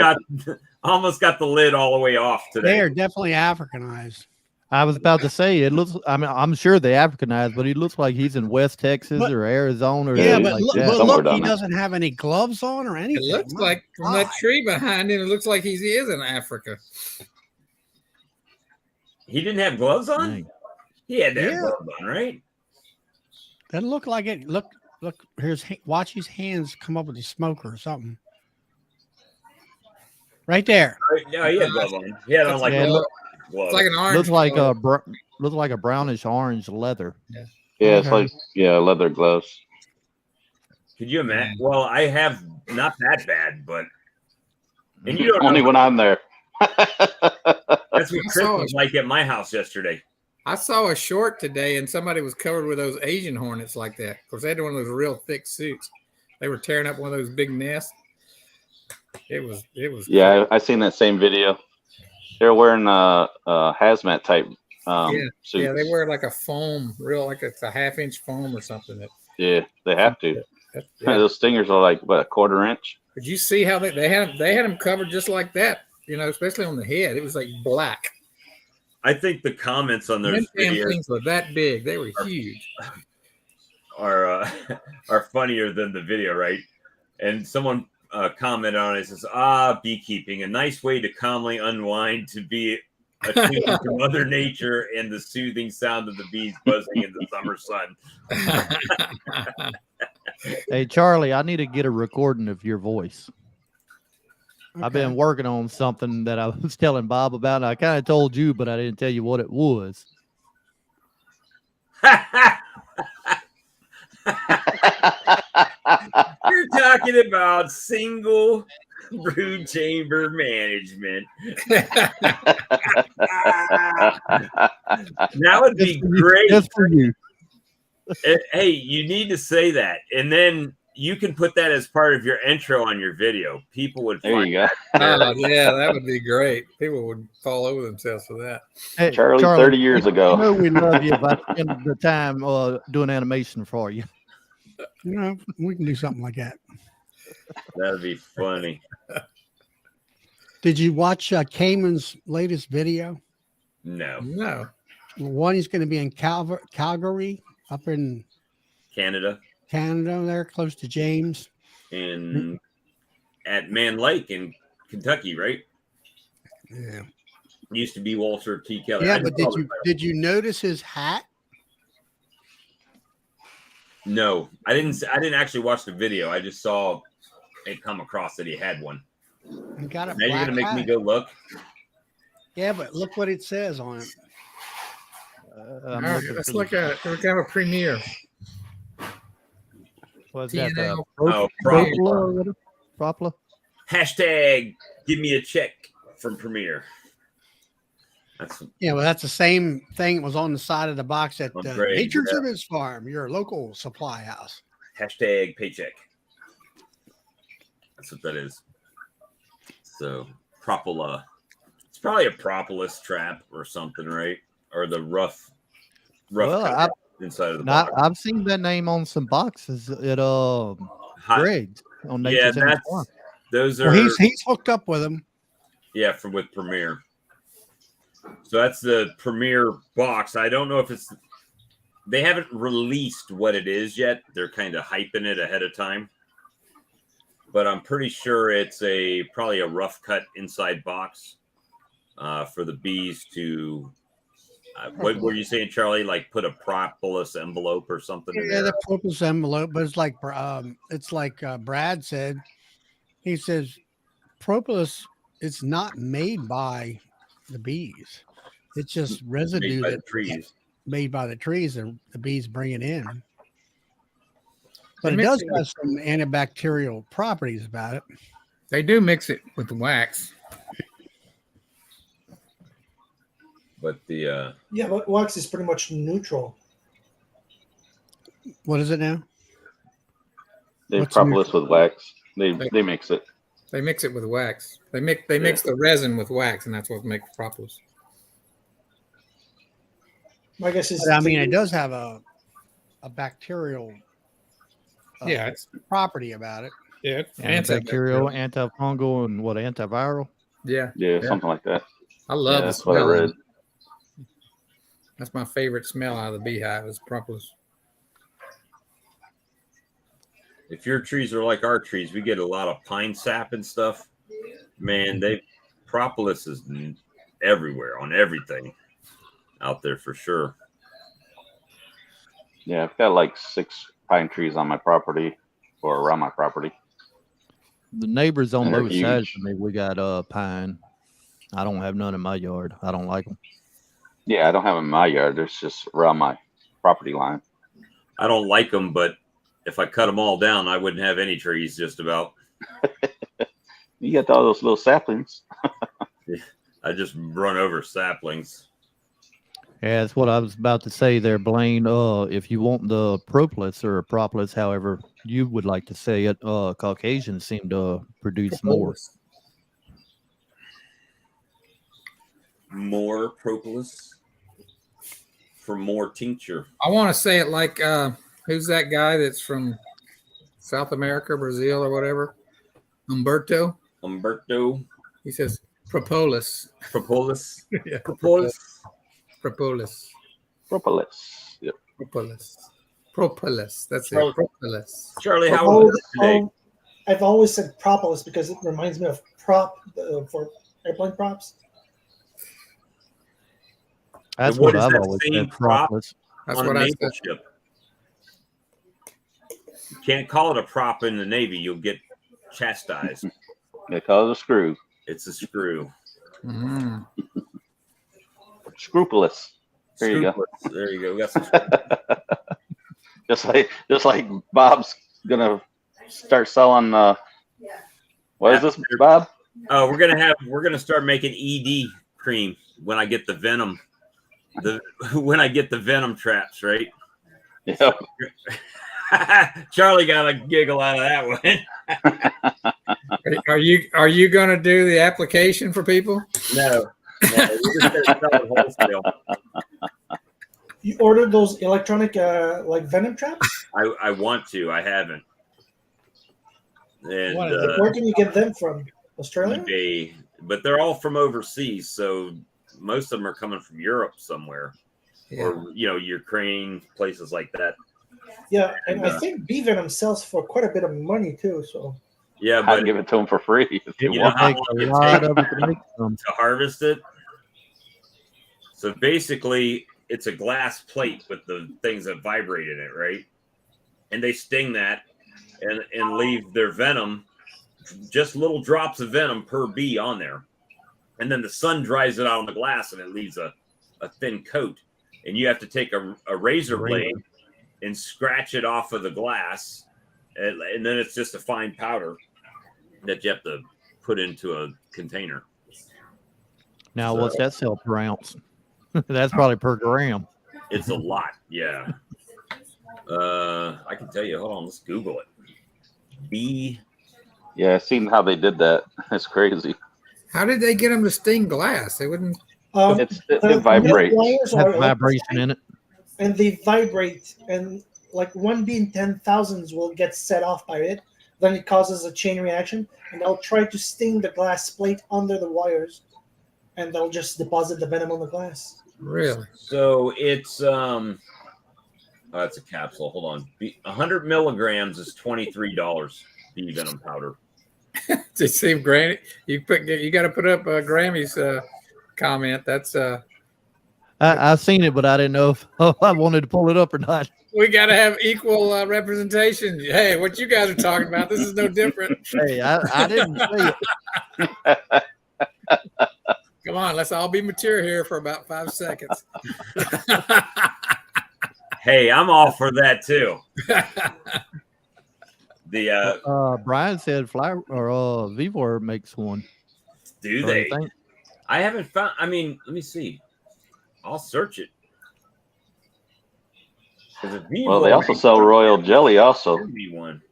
got the lid all the way off They today." are definitely Africanized. I was about to say it looks. I mean, I'm sure they Africanized, but he looks like he's in West Texas But- or Arizona or Yeah, something but like look, that. but Somewhere look, he down there. doesn't have any gloves on or It anything. looks My like from that God. tree behind him, it looks like he is in Africa. He didn't have gloves on. Dang. He had to have Yeah. gloves on, right? Doesn't look like it. Look. Here's watch his hands come up with the smoker or something. Right there. No, he had gloves on. He had on like Yeah, a look- glove. It's like an orange. Looks like color. looks like a brownish orange leather. Yeah, it's Okay. like leather gloves. Could you imagine? Well, I have not that bad, but And you don't Only know. when I'm there. That's what I Chris saw was it. like at my house yesterday. I saw a short today, and somebody was covered with those Asian hornets like that. Of course, they had one of those real thick suits. They were tearing up one of those big nests. It was. Yeah, I seen that same video. They're wearing a hazmat type Yeah, suits. yeah. They wear like a foam, real like it's a half-inch foam or something. Yeah, they have to. Yeah. Those stingers are like what, a quarter inch. Did you see how they had them covered just like that? You know, especially on the head. It was like black. I think the comments on Them those damn videos things were that big. They were huge. are funnier than the video, right? And someone commented on it, says, beekeeping, a nice way to calmly unwind, to be attuned to Mother Nature and the soothing sound of the bees buzzing in the summer sun. Hey, Charlie, I need to get a recording of your voice. I've been working on something that I was telling Bob about. And I kind of told you, but I didn't tell you what it was. You're talking about single brood chamber management. That would be great. Just for you. Hey, you need to say that, and then you can put that as part of your intro on your video. People would There find you go. Oh, yeah, that would be great. People would fall over themselves for that. Hey, Charlie, 30 years I ago. know we love you, but I spend the time doing animation for you. You know, we can do something like that. That'd be funny. Did you watch Cayman's latest video? No, No. One is going to be in Calgary, up in Canada Canada, there close to James. and at Man Lake in Kentucky, right? Yeah. Used to be Walter T. Kelly. Yeah, I but know did you notice his hat? No, I didn't actually watch the video. I just saw it come across that he had one. He got a Now you're black gonna make hat. me go look. Yeah, but look what it says on it. All right, let's look at it. We're going to have a premiere. What's that? TNL. Oh, Propola or whatever? Propola? Hashtag give me a check from Premiere. That's Yeah, well, that's the same thing that was on the side of the box at Great, Nature's yeah. Image Farm, your local supply house. hashtag paycheck. That's what that is. So Propola. It's probably a propolis trap or something, right? Or the rough Well, cut inside of the box. I've seen that name on some boxes at Hot- Greg's on Yeah, Nature's Image Farm. those are Well, he's hooked up with them. yeah, with Premiere. So that's the Premiere box. I don't know if they haven't released what it is yet. They're kind of hyping it ahead of time. But I'm pretty sure it's probably a rough cut inside box for the bees to what were you saying, Charlie? Like put a propolis envelope or something in Yeah, there? the propolis envelope, but it's like Brad said. He says propolis. It's not made by the bees. It's just residue Made by the that trees. made by the trees that the bees bring it in. But They it mix does it have some antibacterial properties about it. They do mix it with the wax. But the Yeah, but wax is pretty much neutral. What is it now? They What's propolis with wax. They mix it. They mix it with wax. They mix the resin with wax, and that's what makes propolis. My guess is. But, I mean, it does have a bacterial Yeah, it's property about it. Antibacterial, antifungal, and what, antiviral? Yeah, Yeah, something like that. I love Yeah, the that's what I smell. read. That's my favorite smell out of the beehive is propolis. if your trees are like our trees, we get a lot of pine sap and stuff. Man, propolis is everywhere on everything out there for sure. Yeah, I've got like 6 pine trees on my property or around my property. The neighbors on And they're both sides huge. of me, we got pine. I don't have none in my yard. I don't like them. Yeah, I don't have them in my yard. There's just around my property line. I don't like them, but if I cut them all down, I wouldn't have any trees just about. You got all those little saplings. I just run over saplings. Yeah, that's what I was about to say there, Blaine. If you want the propolis or propolis, however you would like to say it, Caucasians seem to produce more. More propolis for more tincture. I want to say it like who's that guy that's from South America, Brazil, or whatever? Umberto. He says propolis. Propolis. Yeah, Propolis. propolis. Propolis. Yep. Propolis. That's Charlie- it. Propolis. Charlie, how was it today? I've always said propolis because it reminds me of prop for airplane props. That's And what what is I've that always same said. prop? Propolis. That's On what a I naval said. ship. You can't call it a prop in the Navy. You'll get chastised. They call it a screw. It's a screw. Mhm. Scrupulous. There you go. Screwless. There you go. We got some Just like Bob's gonna start selling. What is this, Bob? Oh, we're gonna start making ED cream when I get the venom. When I get the venom traps, right? Yep. Charlie got a giggle out of that one. Are you going to do the application for people? No, we're just gonna sell it wholesale. You ordered those electronic like venom traps? I want to. I haven't. And Where can you get them from? Australia? eBay, but they're all from overseas, so most of them are coming from Europe somewhere, or Ukraine, places like that. Yeah, and I think bee venom sells for quite a bit of money too. So Yeah, I'd but give it to them for free if you you know want. how Takes long a it lot takes of it to make some. to harvest it. So basically, it's a glass plate with the things that vibrate in it, right? And they sting that and leave their venom, just little drops of venom per bee on there. And then the sun dries it out on the glass and it leaves a thin coat. And you have to take a razor blade and scratch it off of the glass. And then it's just a fine powder that you have to put into a container. Now, what's that sell per ounce? That's probably per gram. It's a lot, yeah. I can tell you. Hold on, let's Google it. Bee. Yeah, I've seen how they did that. It's crazy. How did they get them to sting glass? They wouldn't. It vibrates. wires Has are vibration in it. and they vibrate, and like one bee in 10,000s will get set off by it. Then it causes a chain reaction, and they'll try to sting the glass plate under the wires, and they'll just deposit the venom on the glass. Really? So it's it's a capsule. Hold on. 100 milligrams is $23. Bee venom powder. To see Granny, you got to put up Grammy's comment. That's I've seen it, but I didn't know if I wanted to pull it up or not. we got to have equal representation. Hey, what you guys are talking about? This is no different. Hey, I didn't say it. Come on, let's all be mature here for about 5 seconds. Hey, I'm all for that too. Brian said Fly or Vivor makes one. Do So they? you think? I haven't found. I mean, let me see. I'll search it. Well, they also sell royal jelly also. One.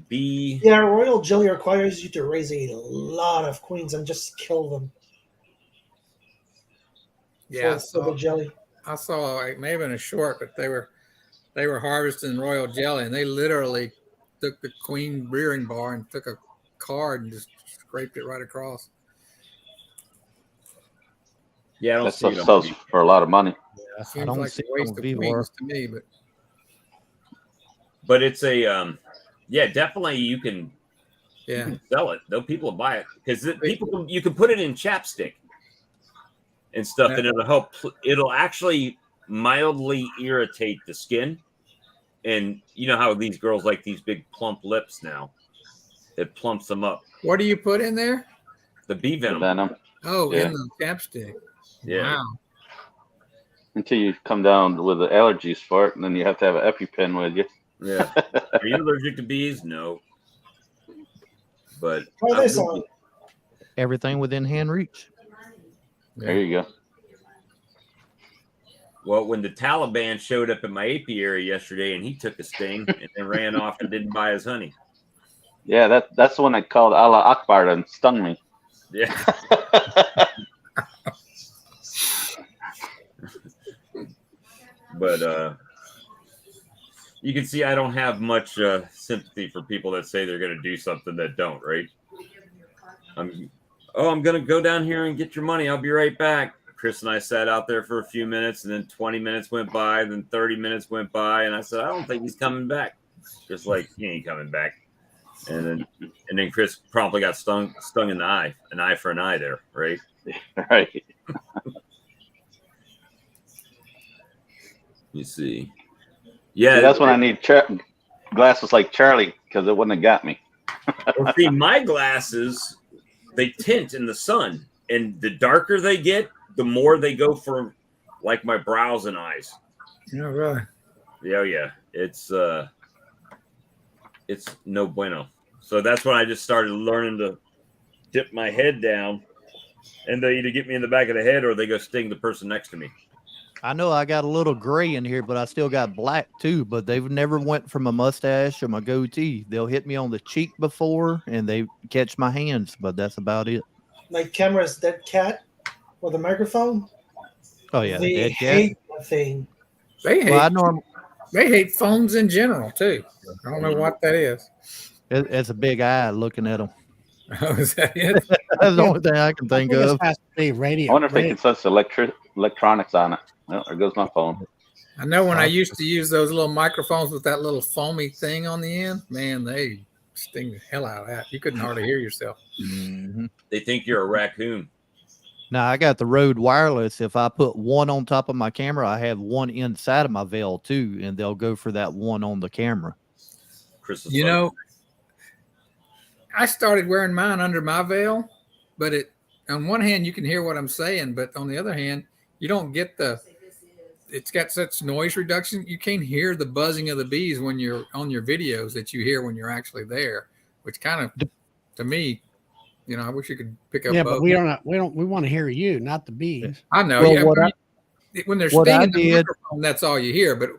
Bee. Yeah, royal jelly requires you to raise a lot of queens and just kill them. Yeah, for the jelly. I saw like maybe in a short, but they were harvesting royal jelly, and they literally took the queen rearing bar and took a card and just scraped it right across. Yeah, I don't That see stuff it. sells for a lot of money. I Seems don't like see a waste it of on Vivor. queens to me, But it's a yeah, definitely you can yeah. sell it. Though people will buy it because you can put it in chapstick and stuff, and it'll help. It'll actually mildly irritate the skin, and you know how these girls like these big plump lips now. It plumps them up. What do you put in there? The bee The venom. venom. Oh, Yeah. in the chapstick. Yeah. Wow. Until you come down with the allergies for it, and then you have to have an EpiPen with you. Yeah. Are you allergic to bees? No. But Try this on. Everything within hand reach. There you go. Well, when the Taliban showed up in my apiary yesterday and he took a sting and then ran off and didn't buy his honey. Yeah, that's the one that called Allah Akbar and stung me. Yeah. But you can see I don't have much sympathy for people that say they're going to do something that don't, right? I'm going to go down here and get your money. I'll be right back. Chris and I sat out there for a few minutes, and then 20 minutes went by, then 30 minutes went by, and I said, I don't think he's coming back. Just like, he ain't coming back. And then Chris promptly got stung in the eye, an eye for an eye there, right? Right. You see. Yeah. See, that's when I need glasses like Charlie, because it wouldn't have got me. Well, see, my glasses, they tint in the sun, and the darker they get, the more they go for like my brows and eyes. Yeah, really. Yeah. It's no bueno. So that's when I just started learning to dip my head down, and they either get me in the back of the head or they go sting the person next to me. I know I got a little gray in here, but I still got black too. But they've never went from a mustache or my goatee. They'll hit me on the cheek before, and they catch my hands, but that's about it. Like camera's dead cat with a microphone. Oh yeah, They dead cat. hate that thing. They hate. Well, They hate phones in general too. I don't know what that is. It's a big eye looking at them. Oh, is that it? That's the only thing I can think It of. has to be radio. I wonder if they can sense electronics on it. Well, there goes my phone. I know when I used to use those little microphones with that little foamy thing on the end, man, they sting the hell out of that. You couldn't hardly hear yourself. Mm-hmm. They think you're a raccoon. Now I got the Rode Wireless. If I put one on top of my camera, I have one inside of my veil too, and they'll go for that one on the camera. Chris, You know, I started wearing mine under my veil, but on one hand you can hear what I'm saying, but on the other hand, you don't get it's got such noise reduction. You can't hear the buzzing of the bees when you're on your videos that you hear when you're actually there, which kind of, to me, I wish you could pick up. Yeah, both. but we want to hear you, not the bees. I know. Well, when they're what I stinging the did- microphone, that's all you hear. But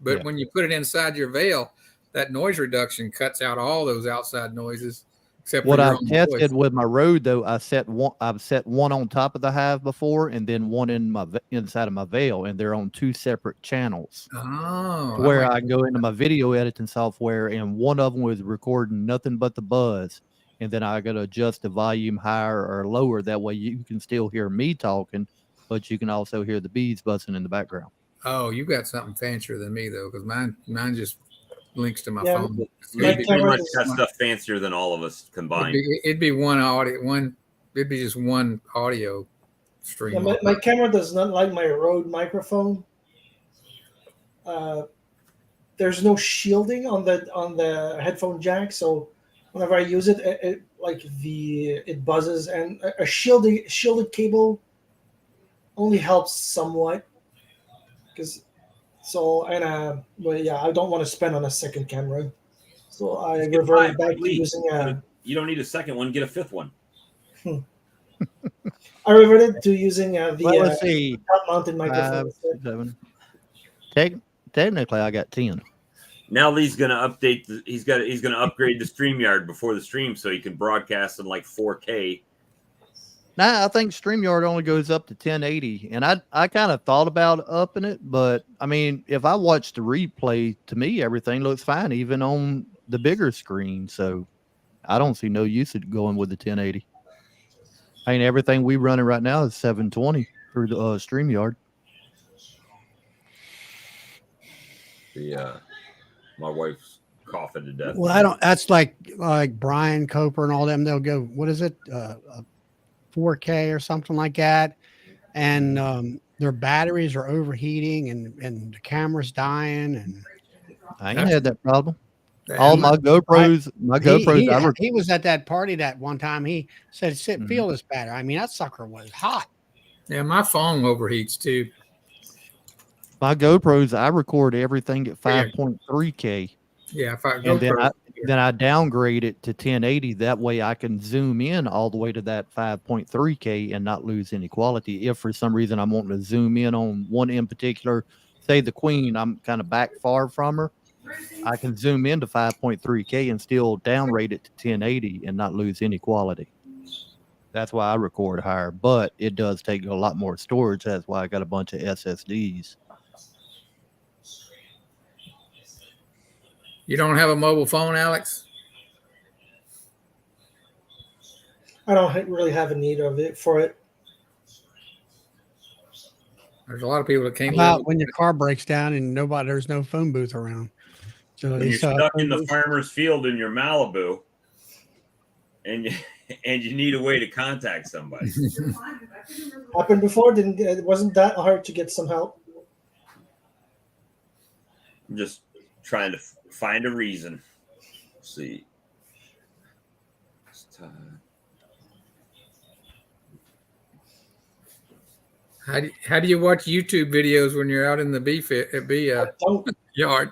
Yeah. when you put it inside your veil, that noise reduction cuts out all those outside noises. Except What for your I've own tested voice. with my Rode though, I've set one on top of the hive before, and then one inside of my veil, and they're on two separate channels. Oh, Where I go into my video editing software, and one of them was recording nothing but the buzz, and then I got to adjust the volume higher or lower. That way you can still hear me talking, but you can also hear the bees buzzing in the background. Oh, you got something fancier than me though, because mine just links to my Yeah, phone. you My pretty much camera got is- stuff fancier than all of us combined. It'd be one audio, it'd be just one audio stream. Yeah, my camera does not like my Rode microphone. There's no shielding on the headphone jack, so whenever I use it, it buzzes, and a shielded cable only helps somewhat. I don't want to spend on a second camera, so I Just get reverted five, back to please. using You don't need a second one, get a fifth one. I reverted to using Well, let's see. top-mounted microphone. 5, 7. Technically, I got 10. Now Lee's gonna update. He's gonna upgrade the StreamYard before the stream so he can broadcast in like 4K. Now I think StreamYard only goes up to 1080, and I kind of thought about upping it, but I mean, if I watch the replay, to me everything looks fine, even on the bigger screen. So I don't see no use of going with the 1080. I mean, everything we running right now is 720 through the StreamYard. My wife's coughing to death. Well, that's like Brian Coper and all them. They'll go, what is it? 4K or something like that. And their batteries are overheating and the camera's dying. And I ain't had that problem. Yeah, All my GoPros, he was at that party that one time. He said, feel this battery. I mean, that sucker was hot. Yeah, my phone overheats too. my GoPros, I record everything at 5.3K. Yeah, if I And then then I downgrade it to 1080. That way I can zoom in all the way to that 5.3K and not lose any quality. If for some reason I'm wanting to zoom in on one in particular, say the queen, I'm kind of back far from her, I can zoom into 5.3K and still downrate it to 1080 and not lose any quality. That's why I record higher, but it does take a lot more storage. That's why I got a bunch of SSDs. You don't have a mobile phone, Alex? I don't really have a need of it for it. There's a lot of people that can't About live. when your car breaks down and there's no phone booth around. So When they you're sell stuck phone in the booths. farmer's field in your Malibu, and you need a way to contact somebody. Happened before. It wasn't that hard to get some help. I'm just trying to find a reason. Let's see. How do you watch YouTube videos when you're out in the yard?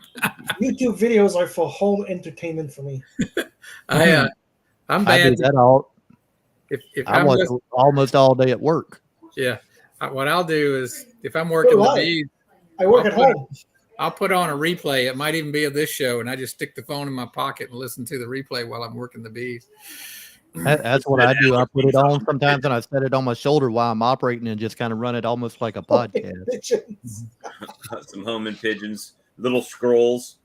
YouTube videos are for home entertainment for me. I'm I bad. do that all. If I I'm watch just, almost all day at work. yeah, what I'll do is if I'm working the bees, I work at home. I'll put on a replay. It might even be of this show, and I just stick the phone in my pocket and listen to the replay while I'm working the bees. That's what I do. I put it on sometimes and I set it on my shoulder while I'm operating and just kind of run it almost like a podcast. Some homing pigeons, little scrolls.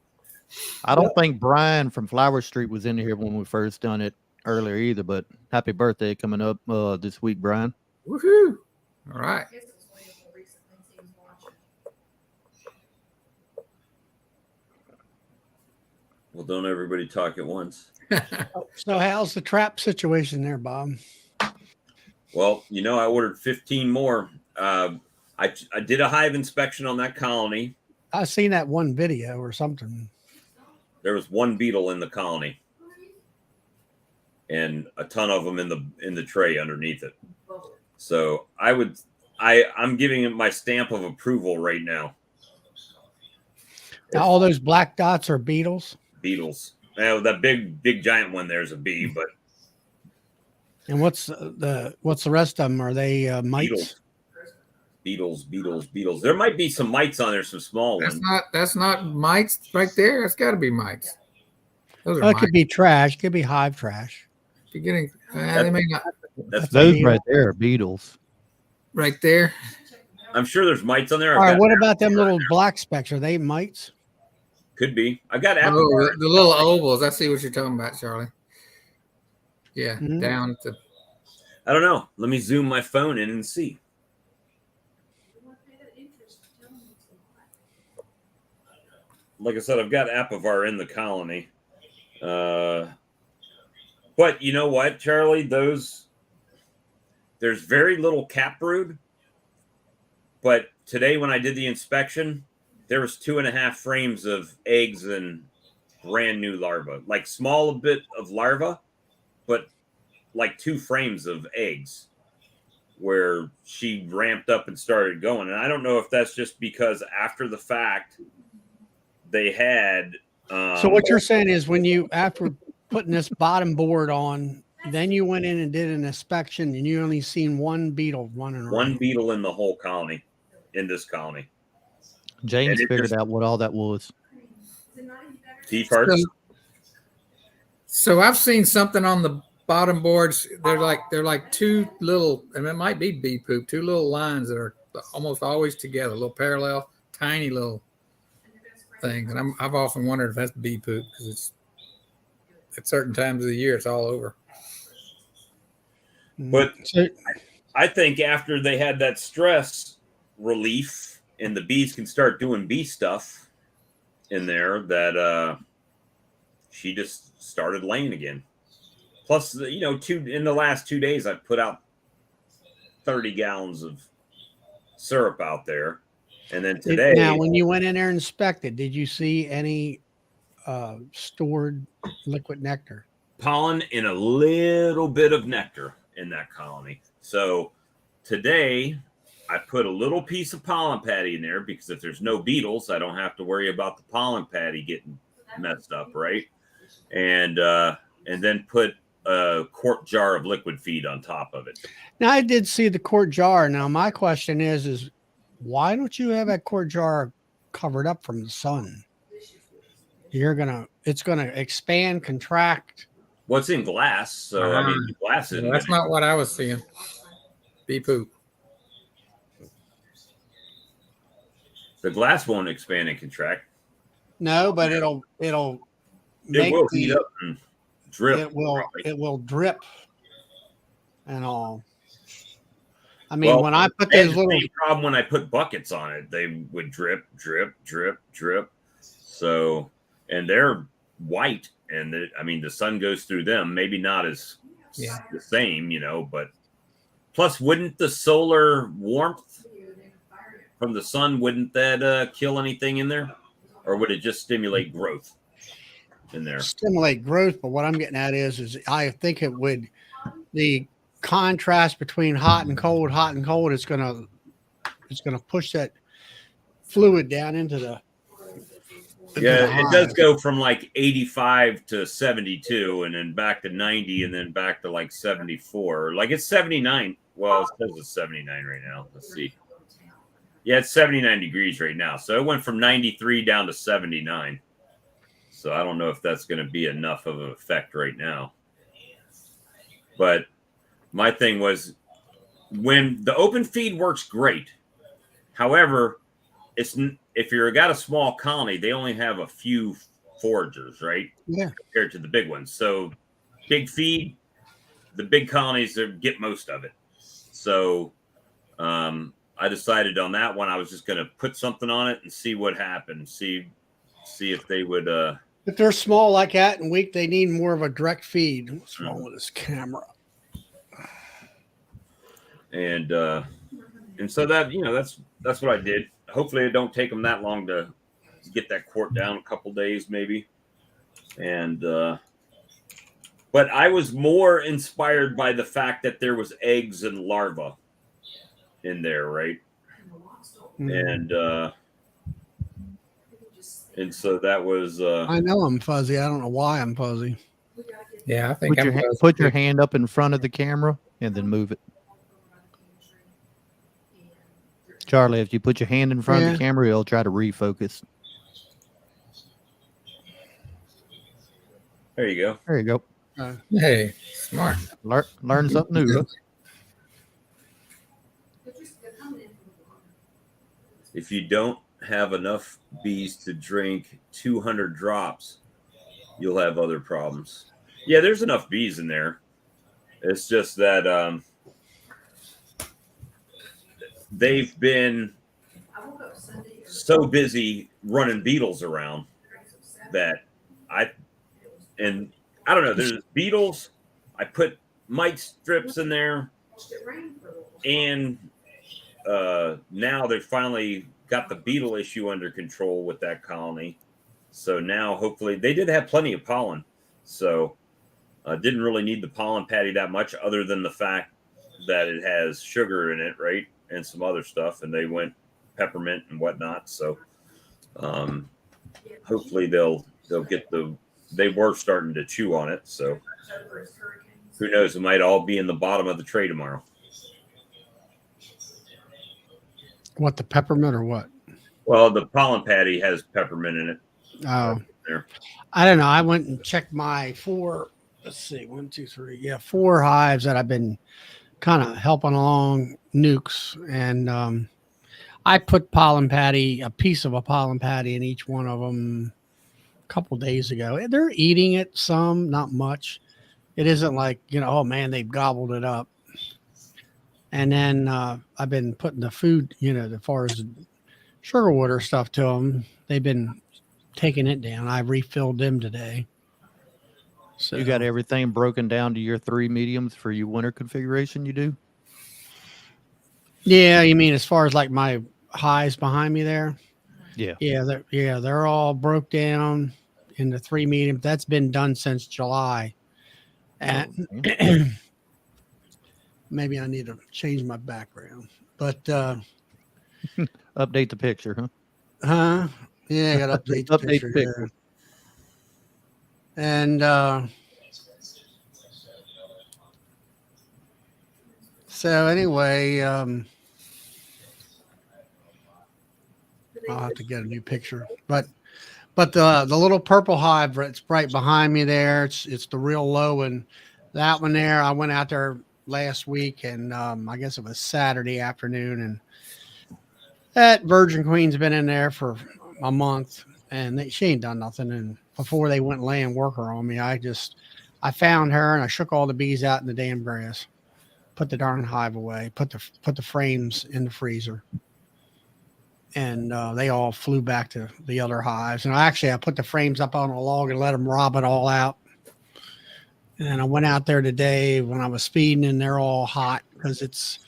I don't think Brian from Flower Street was in here when we first done it earlier either, but happy birthday coming up this week, Brian. Woohoo! All right. Well, don't everybody talk at once. So how's the trap situation there, Bob? Well, I ordered 15 more. I did a hive inspection on that colony. I seen that one video or something. There was one beetle in the colony, and a ton of them in the tray underneath it. So I'm giving it my stamp of approval right now. Now, all those black dots are beetles. Beetles. Now that big giant one there's a bee, but. And what's the rest of them? Are they mites? Beetles. There might be some mites on there, some small ones. That's not mites right there. That's got to be mites. Those are mites. It could be trash. It could be hive trash. You're getting. They may not. That's those right there, beetles. Right there. I'm sure there's mites on there. All right. What about them little black specks? Are they mites? Could be. I got the little ovals. I see what you're talking about, Charlie. Yeah, down to. I don't know. Let me zoom my phone in and see. Like I said, I've got Apivar in the colony. But you know what, Charlie? There's very little cap brood. But today when I did the inspection, there was 2.5 frames of eggs and brand new larvae. Like small a bit of larva, but like 2 frames of eggs where she ramped up and started going. And I don't know if that's just because after the fact they had. So what you're saying is when you, after putting this bottom board on, then you went in and did an inspection and you only seen one beetle running around. One beetle in the whole colony, in this colony. James figured out what all that was. Tea parts. So I've seen something on the bottom boards. They're like 2 little, and it might be bee poop, 2 little lines that are almost always together, a little parallel, tiny little things. And I've often wondered if that's bee poop because it's at certain times of the year it's all over. But I think after they had that stress relief and the bees can start doing bee stuff in there, that she just started laying again. Plus, in the last 2 days, I've put out 30 gallons of syrup out there. And then today. Now, when you went in there and inspected, did you see any stored liquid nectar? Pollen and a little bit of nectar in that colony. So today I put a little piece of pollen patty in there because if there's no beetles, I don't have to worry about the pollen patty getting messed up, right? and then put a quart jar of liquid feed on top of it. Now I did see the quart jar. Now my question is why don't you have that quart jar covered up from the sun? It's gonna expand, contract. Well, it's in glass, so I mean, the glass isn't. That's not what I was seeing. Be poop. The glass won't expand and contract. No, but it'll make It will heat up and drip. It will drip and all. I mean, when I put those little problem when I put buckets on it, they would drip, drip, drip, drip. So, and they're white, and the sun goes through them. Maybe not as the same, but plus, wouldn't the solar warmth from the sun, wouldn't that kill anything in there, or would it just stimulate growth in there? Stimulate growth, but what I'm getting at is I think it would the contrast between hot and cold, it's gonna push that fluid down into the it does go from like 85 to 72 and then back to 90 and then back to like 74. Like it's 79. Well, it says it's 79 right now. Let's see. Yeah, it's 79 degrees right now. So it went from 93 down to 79. So I don't know if that's going to be enough of an effect right now. But my thing was when the open feed works great. However, if you're got a small colony, they only have a few foragers, right? Yeah. Compared to the big ones. So big feed, the big colonies get most of it. So I decided on that one I was just going to put something on it and see what happened. See if they would. If they're small like that and weak, they need more of a direct feed. What's wrong with this camera? And so that that's what I did. Hopefully, it don't take them that long to get that quart down. A couple days maybe. And but I was more inspired by the fact that there was eggs and larvae in there, right? Mm. And so that was. I know I'm fuzzy. I don't know why I'm fuzzy. Yeah, I think put your hand up in front of the camera and then move it. Charlie, if you put your hand in front of the camera, it'll try to refocus. There you go. There you go. Hey, smart. Learn something new. Huh? If you don't have enough bees to drink 200 drops, you'll have other problems. Yeah, there's enough bees in there. It's just that they've been so busy running beetles around that I don't know. There's beetles. I put mite strips in there, and now they've finally got the beetle issue under control with that colony. So now hopefully they did have plenty of pollen. So didn't really need the pollen patty that much other than the fact that it has sugar in it, right? And some other stuff. And they went peppermint and whatnot. So hopefully they'll get they were starting to chew on it. So who knows? It might all be in the bottom of the tray tomorrow. What, the peppermint or what? Well, the pollen patty has peppermint in it. Oh, there. I don't know. I went and checked my 4. Let's see, 1, 2, 3. Yeah, 4 hives that I've been kind of helping along nukes, and I put a piece of a pollen patty in each one of them a couple days ago. They're eating it, some, not much. It isn't like, oh man, they've gobbled it up. And then I've been putting the food, as far as sugar water stuff to them. They've been taking it down. I refilled them today. So you got everything broken down to your 3 mediums for your winter configuration you do? Yeah, you mean as far as like my highs behind me there? Yeah. They're all broke down into 3 mediums. That's been done since July. And maybe I need to change my background. But update the picture, huh? Yeah, I got to update the picture. And so anyway, I'll have to get a new picture. But the little purple hive that's right behind me there, it's the real low one. That one there, I went out there last week, and I guess it was Saturday afternoon, and that Virgin Queen's been in there for a month, and she ain't done nothing. And before they went laying worker on me, I found her and I shook all the bees out in the damn grass, put the darn hive away, put the frames in the freezer, and they all flew back to the other hives. And I put the frames up on a log and let them rob it all out. And I went out there today when I was feeding, and they're all hot because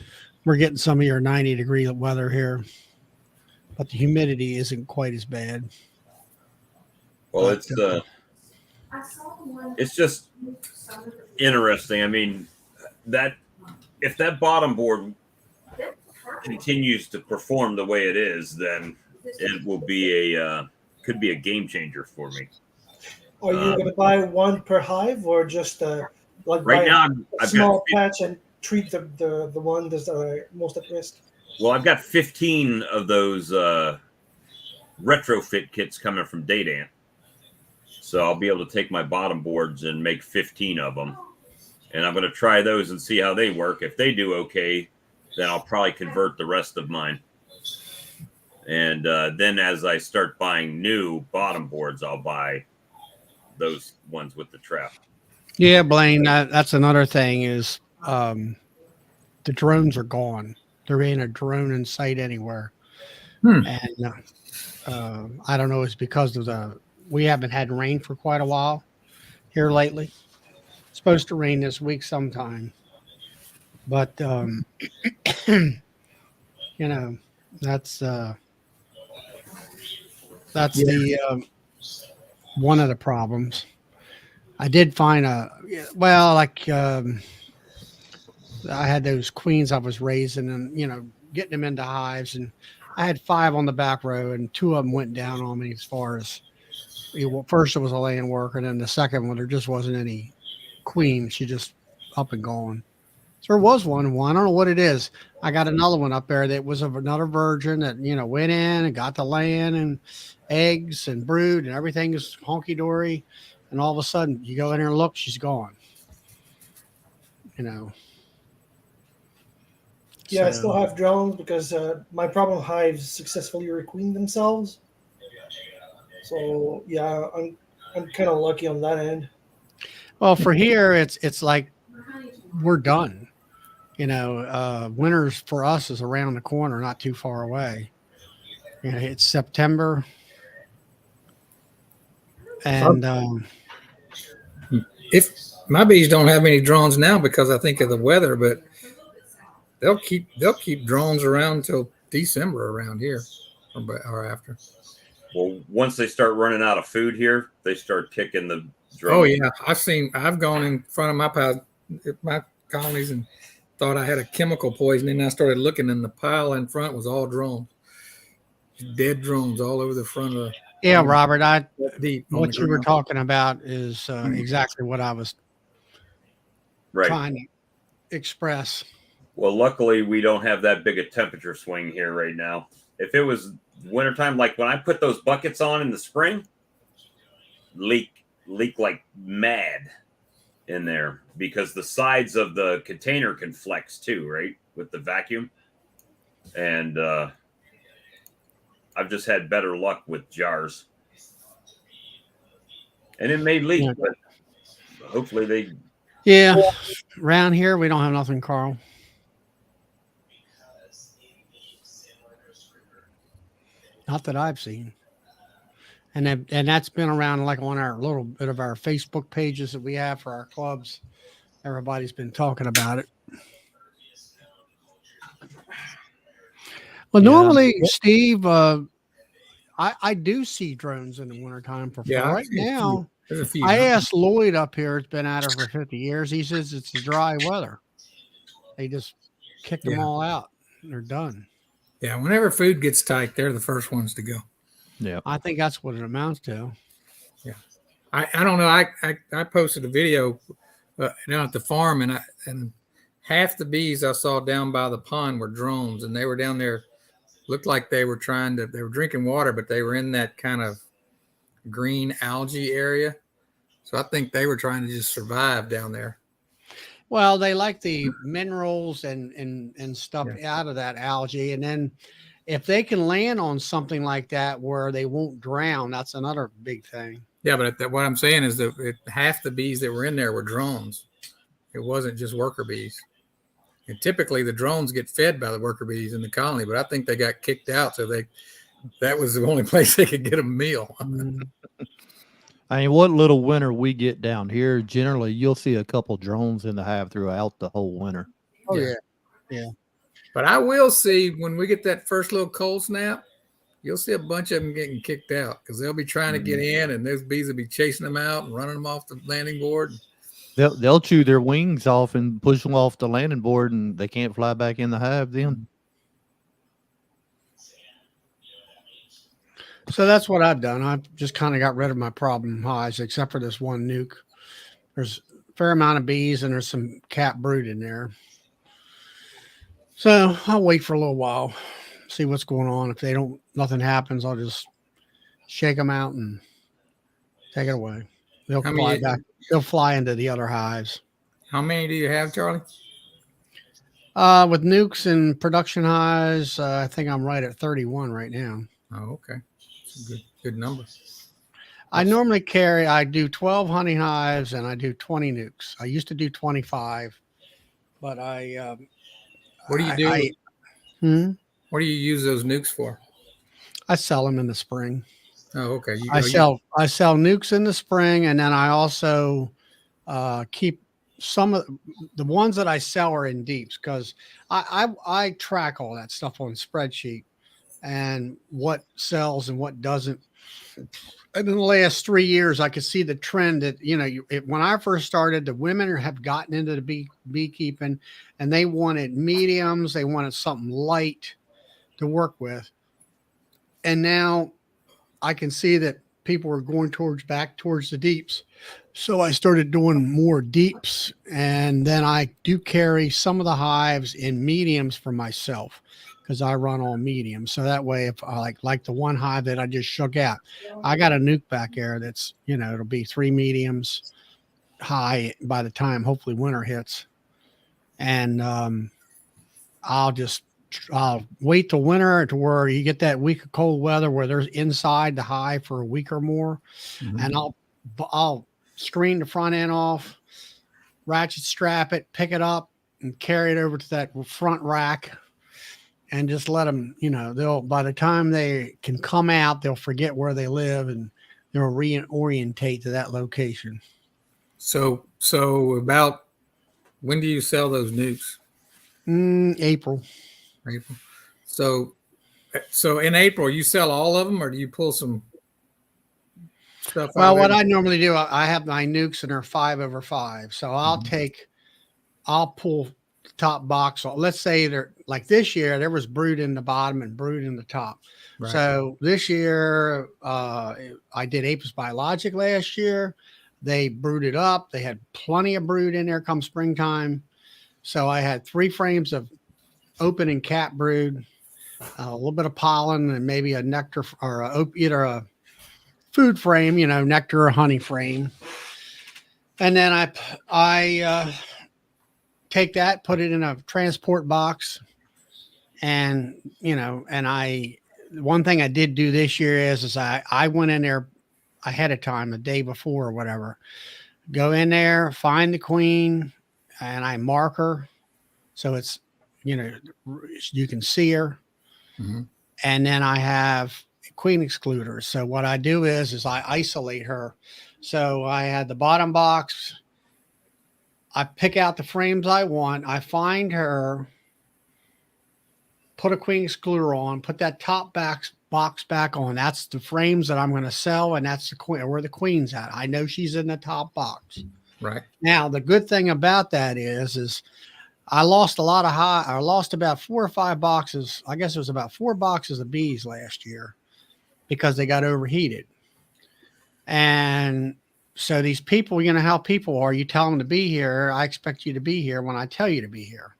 we're getting some of your 90-degree weather here, but the humidity isn't quite as bad. Well, it's just interesting. I mean, that if that bottom board continues to perform the way it is, then it will be could be a game changer for me. Are you going to buy one per hive, or just like right buy now a small patch and treat the one that's most at risk? Well, I've got 15 of those retrofit kits coming from Datant. So I'll be able to take my bottom boards and make 15 of them. And I'm going to try those and see how they work. If they do okay, then I'll probably convert the rest of mine. And then as I start buying new bottom boards, I'll buy those ones with the trap. Yeah, Blaine, that's another thing is the drones are gone. There ain't a drone in sight anywhere. And I don't know, it's because of we haven't had rain for quite a while here lately. It's supposed to rain this week sometime. But, you know, that's the one of the problems. I did find I had those queens I was raising and, getting them into hives, and I had 5 on the back row, and 2 of them went down on me as far as, first it was a laying worker, and then the second one, there just wasn't any queen. She just up and gone. So there was one. I don't know what it is. I got another one up there that was of another virgin that, went in and got the laying and eggs and brood and everything is honky-dory. And all of a sudden you go in there and look, she's gone. Yeah, So, I still have drones because my problem hives successfully requeen themselves. So yeah, I'm kind of lucky on that end. well, for here, it's like we're done. Winters for us is around the corner, not too far away. It's September, and If my bees don't have any drones now because I think of the weather, but they'll keep drones around until December around here or after. Well, once they start running out of food here, they start kicking the drones. Oh yeah, I've gone in front of my colonies and thought I had a chemical poisoning. I started looking, and the pile in front was all drones, dead drones all over the front of the. Yeah, Robert, Deep what you were talking about is exactly what I was trying to express. Well, luckily we don't have that big a temperature swing here right now. If it was wintertime, like when I put those buckets on in the spring, leak like mad in there because the sides of the container can flex too, right? With the vacuum. And I've just had better luck with jars. And it may leak, but hopefully they. Yeah, around here we don't have nothing, Carl. Not that I've seen. And that's been around like on our little bit of our Facebook pages that we have for our clubs. Everybody's been talking about it. Well, normally, Steve, I do see drones in the wintertime. Right now, there's a few. I asked Lloyd up here, it's been out for 50 years. He says it's the dry weather. They just kick them all out. And they're done. Yeah, whenever food gets tight, they're the first ones to go. Yeah, I think that's what it amounts to. Yeah, I don't know. I posted a video down at the farm, and half the bees I saw down by the pond were drones, and they were down there. Looked like they were drinking water, but they were in that kind of green algae area. So I think they were trying to just survive down there. Well, they like the minerals and stuff out of that algae. And then if they can land on something like that where they won't drown, that's another big thing. Yeah, but what I'm saying is that half the bees that were in there were drones. It wasn't just worker bees. And typically the drones get fed by the worker bees in the colony, but I think they got kicked out. So that was the only place they could get a meal. I mean, what little winter we get down here, generally you'll see a couple drones in the hive throughout the whole winter. Oh yeah. But I will see when we get that first little cold snap, you'll see a bunch of them getting kicked out because they'll be trying to get in, and those bees will be chasing them out and running them off the landing board. They'll chew their wings off and push them off the landing board, and they can't fly back in the hive then. So that's what I've done. I've just kind of got rid of my problem hives, except for this one nuke. There's a fair amount of bees, and there's some cat brood in there. So I'll wait for a little while, see what's going on. If nothing happens, I'll just shake them out and take it away. They'll fly back. They'll fly into the other hives. How many do you have, Charlie? With nukes and production hives, I think I'm right at 31 right now. Oh, okay. That's a good number. I normally I do 12 honey hives and I do 20 nukes. I used to do 25, but what do you do? What do you use those nukes for? I sell them in the spring. Oh, okay. I sell nukes in the spring, and then I also keep some of the ones that I sell are in deeps because I track all that stuff on spreadsheet and what sells and what doesn't. And in the last 3 years, I could see the trend that, when I first started, the women have gotten into the beekeeping and they wanted mediums. They wanted something light to work with. And now I can see that people are going back towards the deeps. So I started doing more deeps. And then I do carry some of the hives in mediums for myself because I run all mediums. So that way, if I like the one hive that I just shook out, I got a nuke back there that's, it'll be 3 mediums high by the time hopefully winter hits. And I'll wait till winter to where you get that week of cold weather where there's inside the hive for a week or more. Mm-hmm. And I'll screen the front end off, ratchet strap it, pick it up and carry it over to that front rack and just let them, by the time they can come out, they'll forget where they live and they'll reorientate to that location. So about when do you sell those nukes? April. So in April, you sell all of them, or do you pull some stuff? Well, what I normally do, I have my nukes and they're 5/5. So I'll pull the top box. Let's say they're like this year, there was brood in the bottom and brood in the top. Right. So this year, I did Apis Biologic last year. They brooded up. They had plenty of brood in there come springtime. So I had 3 frames of open and cat brood, a little bit of pollen, and maybe a nectar or either a food frame, nectar or honey frame. And then I take that, put it in a transport box, and one thing I did do this year is I went in there ahead of time, the day before or whatever, go in there, find the queen, and I mark her so it's you can see her. Mm-hmm. And then I have queen excluders. So what I do is I isolate her. So I had the bottom box. I pick out the frames I want. I find her, put a queen excluder on, put that top box back on. That's the frames that I'm going to sell. And that's where the queen's at. I know she's in the top box. Right. Now, the good thing about that is I lost I lost about 4 or 5 boxes. I guess it was about 4 boxes of bees last year because they got overheated. And so these people, you know how people are. You tell them to be here. I expect you to be here when I tell you to be here,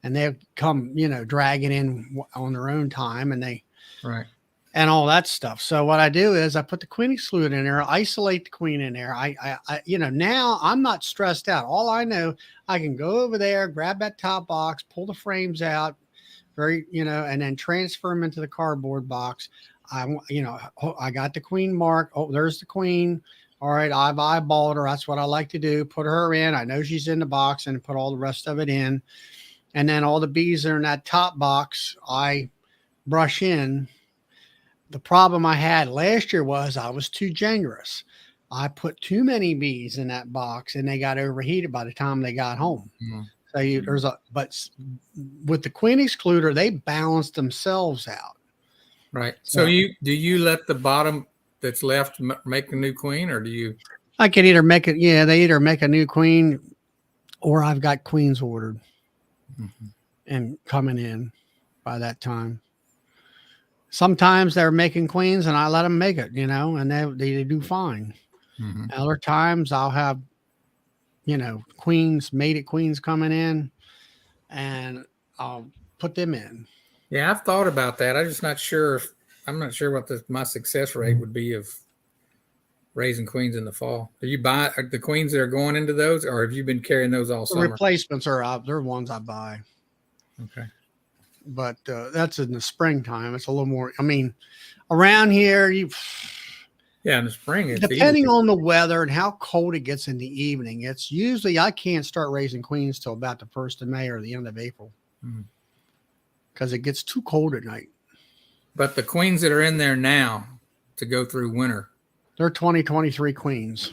and they come, you know, dragging in on their own time, and they Right. and all that stuff. So what I do is I put the queen excluder in there, isolate the queen in there. I you know, now I'm not stressed out. All I know, I can go over there, grab that top box, pull the frames out, you know, and then transfer them into the cardboard box. You know, I got the queen mark. Oh, there's the queen. All right, I've eyeballed her. That's what I like to do. Put her in. I know she's in the box, and put all the rest of it in. And then all the bees are in that top box. I brush in. The problem I had last year was I was too generous. I put too many bees in that box, and they got overheated by the time they got home. Mhm. So but with the queen excluder, they balance themselves out. Right. So do you let the bottom that's left make a new queen, or do you? I can either make it. Yeah, they either make a new queen, or I've got queens ordered and coming in by that time. Sometimes they're making queens, and I let them make it, you know, and they do fine. Mm-hmm. Other times I'll have, you know, mated queens coming in, and I'll put them in. Yeah, I've thought about that. I'm just not sure. I'm not sure what my success rate would be of raising queens in the fall. Do you buy the queens that are going into those, or have you been carrying those all The summer? replacements they're ones I buy. Okay. But that's in the springtime. It's a little more. I mean, around here, Yeah, in the spring, it's depending easy. on the weather and how cold it gets in the evening, it's usually I can't start raising queens till about the 1st of May or the end of April because it gets too cold at night. But the queens that are in there now to go through winter, they're 2023 queens.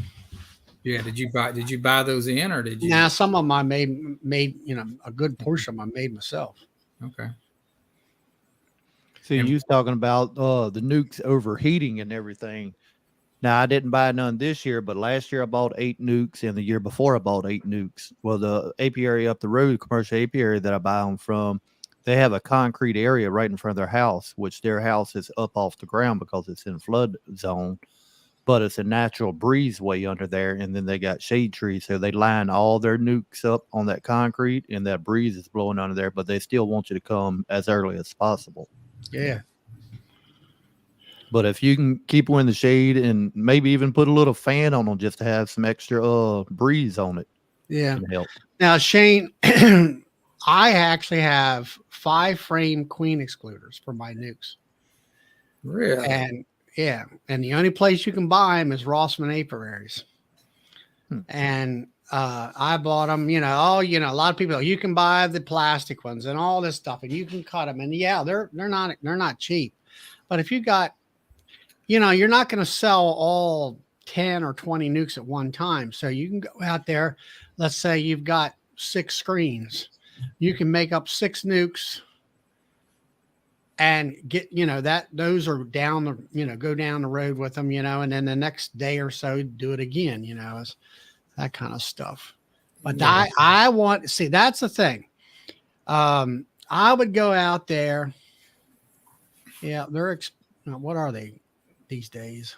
Yeah, did you buy those in, or did you? Now some of them I made you know, a good portion of them I made myself. Okay. So you was talking about the nukes overheating and everything. Now I didn't buy none this year, but last year I bought 8 nukes, and the year before I bought 8 nukes. Well, the apiary up the road, commercial apiary that I buy them from, they have a concrete area right in front of their house, which their house is up off the ground because it's in flood zone. But it's a natural breezeway under there, and then they got shade trees, so they line all their nukes up on that concrete, and that breeze is blowing under there. But they still want you to come as early as possible. Yeah. But if you can keep them in the shade and maybe even put a little fan on them just to have some extra breeze on it. Yeah. Can help. Now, Shane, I actually have 5 frame queen excluders for my nukes. Really? And yeah, and the only place you can buy them is Rossman Apiaries. And I bought them, you know, a lot of people, you can buy the plastic ones and all this stuff, and you can cut them. And yeah, they're not cheap. But if you got, you know, you're not going to sell all 10 or 20 nukes at one time. So you can go out there. Let's say you've got 6 screens. You can make up 6 nukes and get, you know, those are down the, you know, go down the road with them, you know, and then the next day or so do it again, you know, it's that kind of stuff. But yeah. I want, see, that's the thing. I would go out there. Yeah. What are they these days?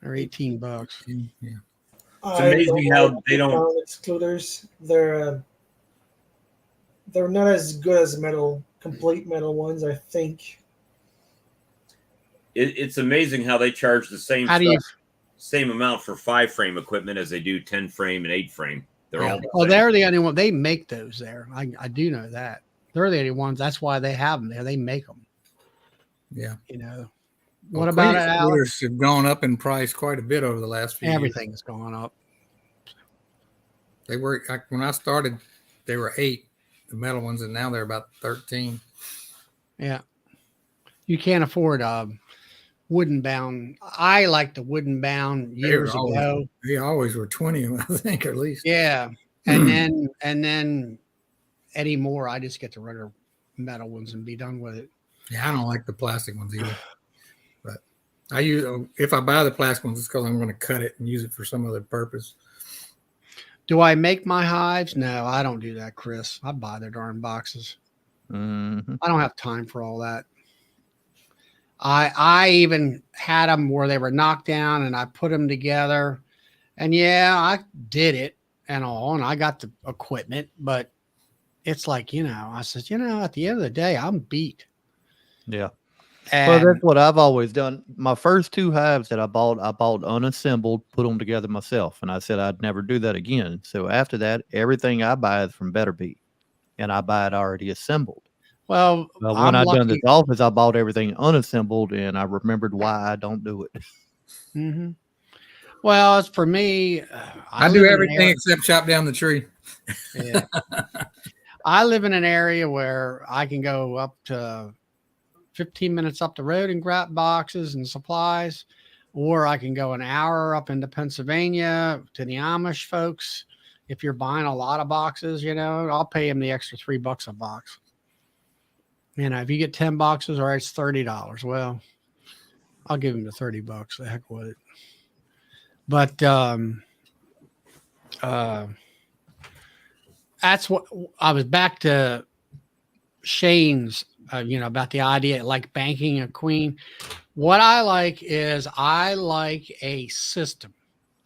They're $18. Yeah. It's amazing how they don't excluders. They're not as good as complete metal ones, I think. It's amazing how they charge the same same amount for 5 frame equipment as they do 10 frame and 8 frame. They're all they're the only one. They make those there. I do know that. They're the only ones. That's why they have them there. They make them. Yeah. You know. What about it, Alex? Have gone up in price quite a bit over the last few years. Everything's gone up. They were, when I started, they were 8, the metal ones, and now they're about 13. Yeah. You can't afford wooden bound. I like the wooden bound years ago. They always were 20, I think, or at least. Yeah. And then anymore, I just get the regular metal ones and be done with it. Yeah, I don't like the plastic ones either. But if I buy the plastic ones, it's because I'm going to cut it and use it for some other purpose. Do I make my hives? No, I don't do that, Chris. I buy their darn boxes. Mm-hmm. I don't have time for all that. I even had them where they were knocked down and I put them together. And yeah, I did it and all, and I got the equipment, but it's like, I said, at the end of the day, I'm beat. Yeah. Well, And that's what I've always done. My first 2 hives that I bought unassembled, put them together myself, and I said I'd never do that again. So after that, everything I buy is from Better Bee, and I buy it already assembled. well, Well, when I'm I done this lucky. office, I bought everything unassembled, and I remembered why I don't do it. hmm Well, as for me, I do everything except chop down the tree. Yeah. I live in an area where I can go up to 15 minutes up the road and grab boxes and supplies, or I can go an hour up into Pennsylvania to the Amish folks. If you're buying a lot of boxes, I'll pay them the extra $3 a box. If you get 10 boxes, all right, it's $30. Well, I'll give them the $30. The heck with it. But that's what I was back to Shane's, about the idea like banking a queen. What I like is I like a system.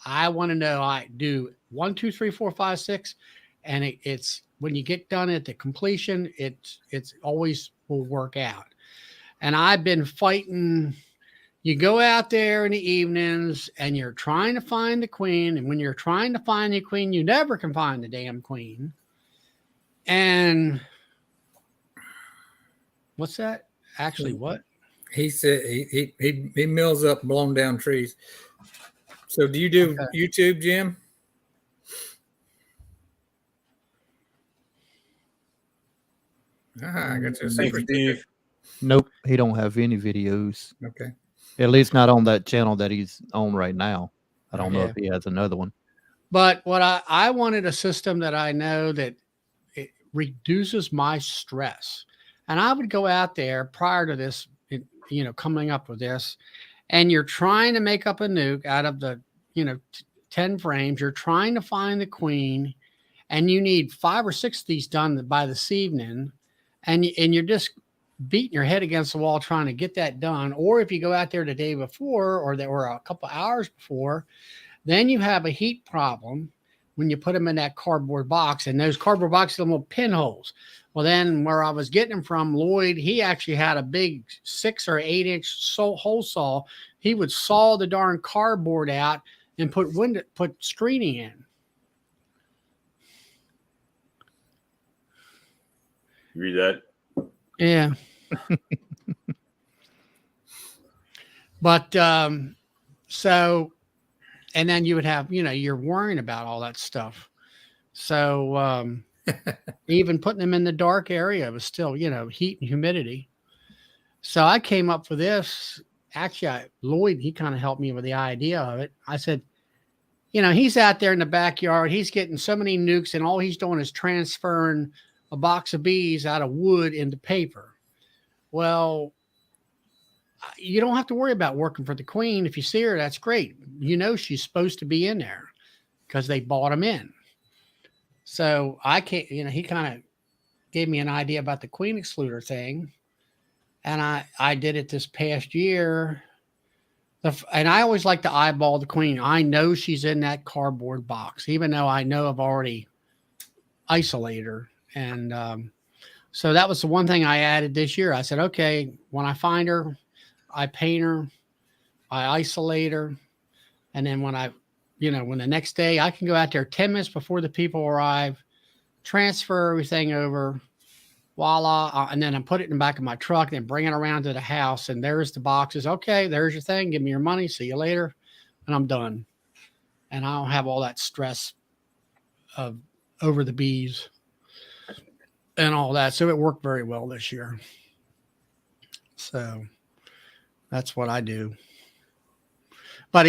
I want to know I do 1, 2, 3, 4, 5, 6, and it's when you get done at the completion, it's always will work out. And I've been fighting. You go out there in the evenings and you're trying to find the queen, and when you're trying to find the queen, you never can find the damn queen. And what's that? Actually, what? He said he mills up blown down trees. So do you do YouTube, Jim? I got your Thank you, Steve. Nope, he don't have any videos. Okay. At least not on that channel that he's on right now. I don't know Yeah. if he has another one. But what I wanted a system that I know that it reduces my stress. And I would go out there prior to this, coming up with this, and you're trying to make up a nuke out of the, 10 frames. You're trying to find the queen, and you need 5 or 6 of these done by this evening. And you're just beating your head against the wall trying to get that done. Or if you go out there the day before, or there were a couple hours before, then you have a heat problem when you put them in that cardboard box, and those cardboard boxes have little pinholes. Well, then where I was getting them from, Lloyd, he actually had a big 6 or 8 inch hole saw. He would saw the darn cardboard out and put screening in. You read that? Yeah. But so, and then you would have, you're worrying about all that stuff. So even putting them in the dark area was still, heat and humidity. So I came up with this. Actually, Lloyd, he kind of helped me with the idea of it. I said, he's out there in the backyard. He's getting so many nukes, and all he's doing is transferring a box of bees out of wood into paper. Well, you don't have to worry about working for the queen. If you see her, that's great. She's supposed to be in there because they bought them in. So I can't, he kind of gave me an idea about the queen excluder thing. And I did it this past year. And I always like to eyeball the queen. I know she's in that cardboard box, even though I know I've already isolated her. And so that was the one thing I added this year. I said, okay, when I find her, I paint her, I isolate her. And then when when the next day I can go out there 10 minutes before the people arrive, transfer everything over, voila. And then I put it in the back of my truck, then bring it around to the house. And there's the boxes. Okay, there's your thing. Give me your money. See you later. And I'm done. And I don't have all that stress of over the bees and all that. So it worked very well this year. So that's what I do. But,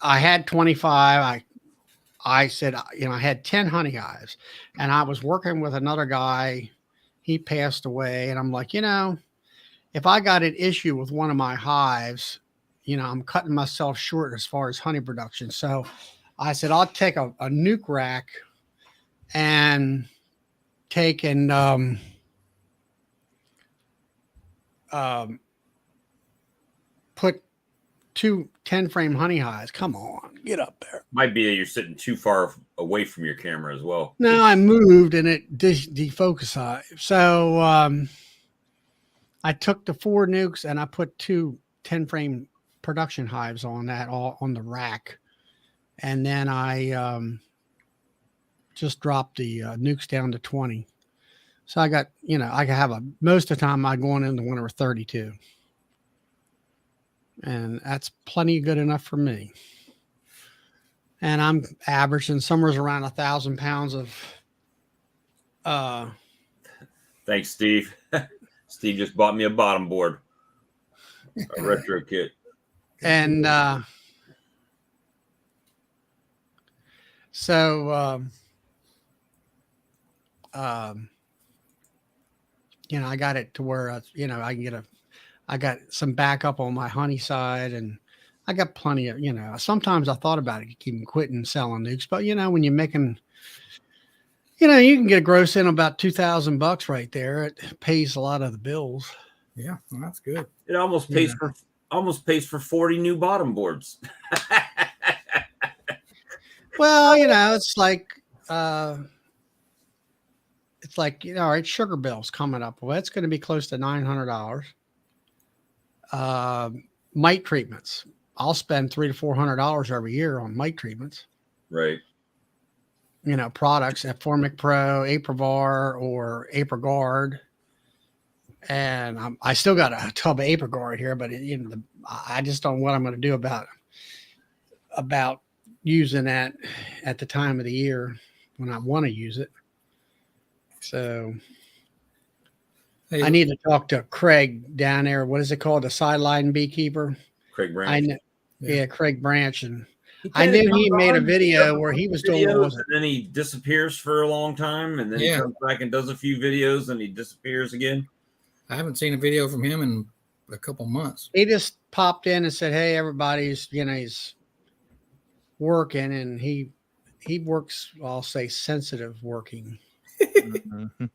I had 25. I said, I had 10 honey hives, and I was working with another guy. He passed away. And I'm like, if I got an issue with one of my hives, I'm cutting myself short as far as honey production. So I said, I'll take a nuke rack and put 2 10-frame honey hives. Come on, get up there. Might be that you're sitting too far away from your camera as well. No, I moved and it defocused. So I took the 4 nukes and I put 2 10-frame production hives on that, all on the rack. And then I just dropped the nukes down to 20. So I got, I can have most of the time I go in the winter with 32. And that's plenty good enough for me. And I'm averaging somewhere around 1,000 pounds of. Thanks, Steve. Steve just bought me a bottom board, a retro kit. And so, I got it to where, I can I got some backup on my honey side, and I got plenty of, sometimes I thought about it, keeping quitting selling nukes, but when you're making, you can get a gross in about $2,000 right there. It pays a lot of the bills. Yeah, well, that's good. It almost pays for 40 new bottom boards. Well, it's like all right, sugar bill's coming up. Well, it's going to be close to $900. Mite treatments. I'll spend $300 to $400 every year on mite treatments. Right. Products at Formic Pro, Aprivar, or ApriGuard. And I still got a tub of ApriGuard here, but I just don't know what I'm going to do about using that at the time of the year when I want to use it. So hey, I need to talk to Craig down there. What is it called? The sideline beekeeper. Craig Branch. Yeah, Craig Branch. And I knew he made a video where he was doing videos, and then he disappears for a long time, and then he comes back and does a few videos, and he disappears again. I haven't seen a video from him in a couple months. He just popped in and said, "Hey, everybody's he's working," and he works. I'll say sensitive working. Mm-hmm.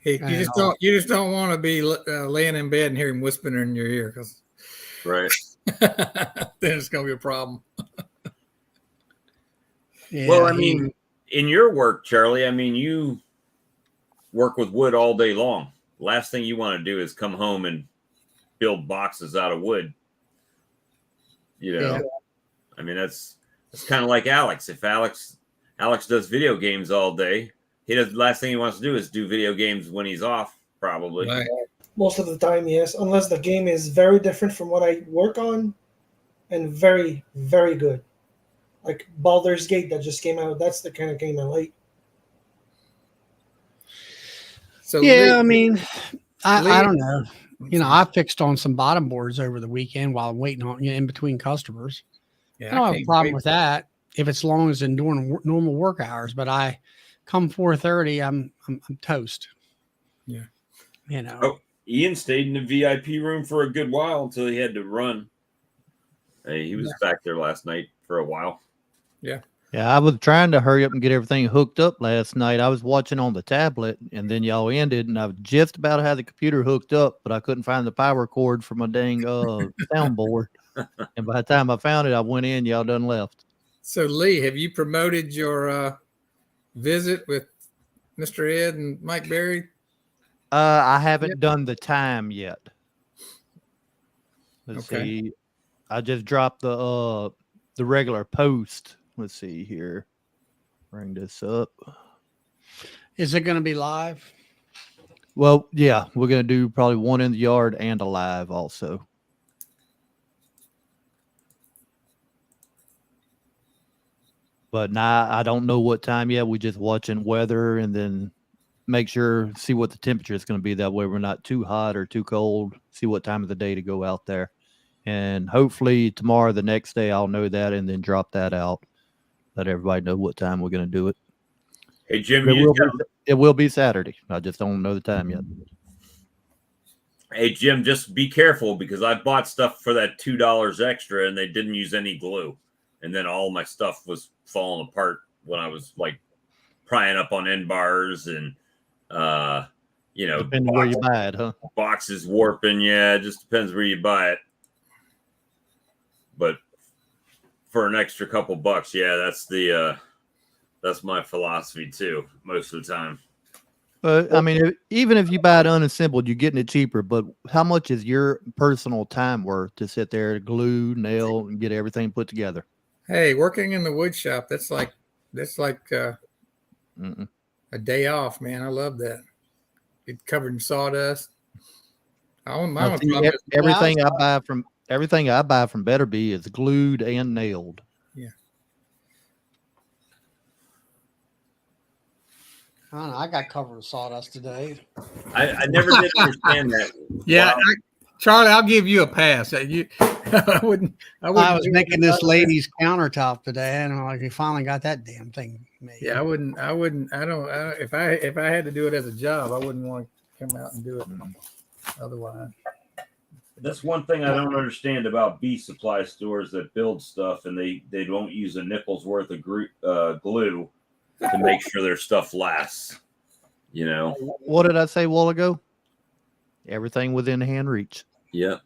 Hey, you just don't want to be laying in bed and hear him whispering in your ear, because right. then it's gonna be a problem. Yeah, well, I mean, in your work, Charlie, you work with wood all day long. Last thing you want to do is come home and build boxes out of wood. That's kind of like Alex. If Alex does video games all day, the last thing he wants to do is do video games when he's off, probably. Right. Most of the time, yes, unless the game is very different from what I work on and very, very good. Like Baldur's Gate that just came out. That's the kind of game I like. So yeah, I don't know. I fixed on some bottom boards over the weekend while I'm waiting on in between customers. Yeah, I don't have a problem with that if it's long as in during normal work hours. But I come 4:30, I'm toast. Yeah, Oh, Ian stayed in the VIP room for a good while until he had to run. He was back there last night for a while. Yeah. Yeah, I was trying to hurry up and get everything hooked up last night. I was watching on the tablet, and then y'all ended, and I was just about to have the computer hooked up, but I couldn't find the power cord for my dang soundboard. And by the time I found it, I went in. Y'all done left. So, Lee, have you promoted your visit with Mr. Ed and Mike Berry? I haven't done the time yet. Let's see. I just dropped the regular post. Let's see here. Bring this up. Is it going to be live? Well, yeah, we're going to do probably one in the yard and a live also. But now I don't know what time yet. We're just watching weather and then see what the temperature is going to be. That way we're not too hot or too cold. See what time of the day to go out there. And hopefully tomorrow, the next day, I'll know that and then drop that out. Let everybody know what time we're going to do it. Hey, Jim, it will be Saturday. I just don't know the time yet. Hey, Jim, just be careful because I bought stuff for that $2 extra and they didn't use any glue. And then all my stuff was falling apart when I was like prying up on end bars and you know, Depending where you buy it, huh? boxes warping. Yeah, it just depends where you buy it. But for an extra couple bucks, yeah, that's my philosophy too, most of the time. But I mean, even if you buy it unassembled, you're getting it cheaper. But how much is your personal time worth to sit there, glue, nail, and get everything put together? Hey, working in the wood shop, that's like Mm-mm. a day off, man. I love that. Get covered in sawdust. My Now, only see, problem is, everything I buy from Better Be is glued and nailed. yeah. I don't know. I got covered with sawdust today. I never did understand that. Yeah, Wow. Charlie, I'll give you a pass. I wouldn't. I was do it making this without- lady's countertop today, and I'm like, we finally got that damn thing made. Yeah, I wouldn't. I don't. If I had to do it as a job, I wouldn't want to come out and do it otherwise. That's one thing I don't understand about bee supply stores that build stuff and they don't use a nickel's worth of glue to make sure their stuff lasts. You know? What did I say a while ago? Everything within hand reach. Yep.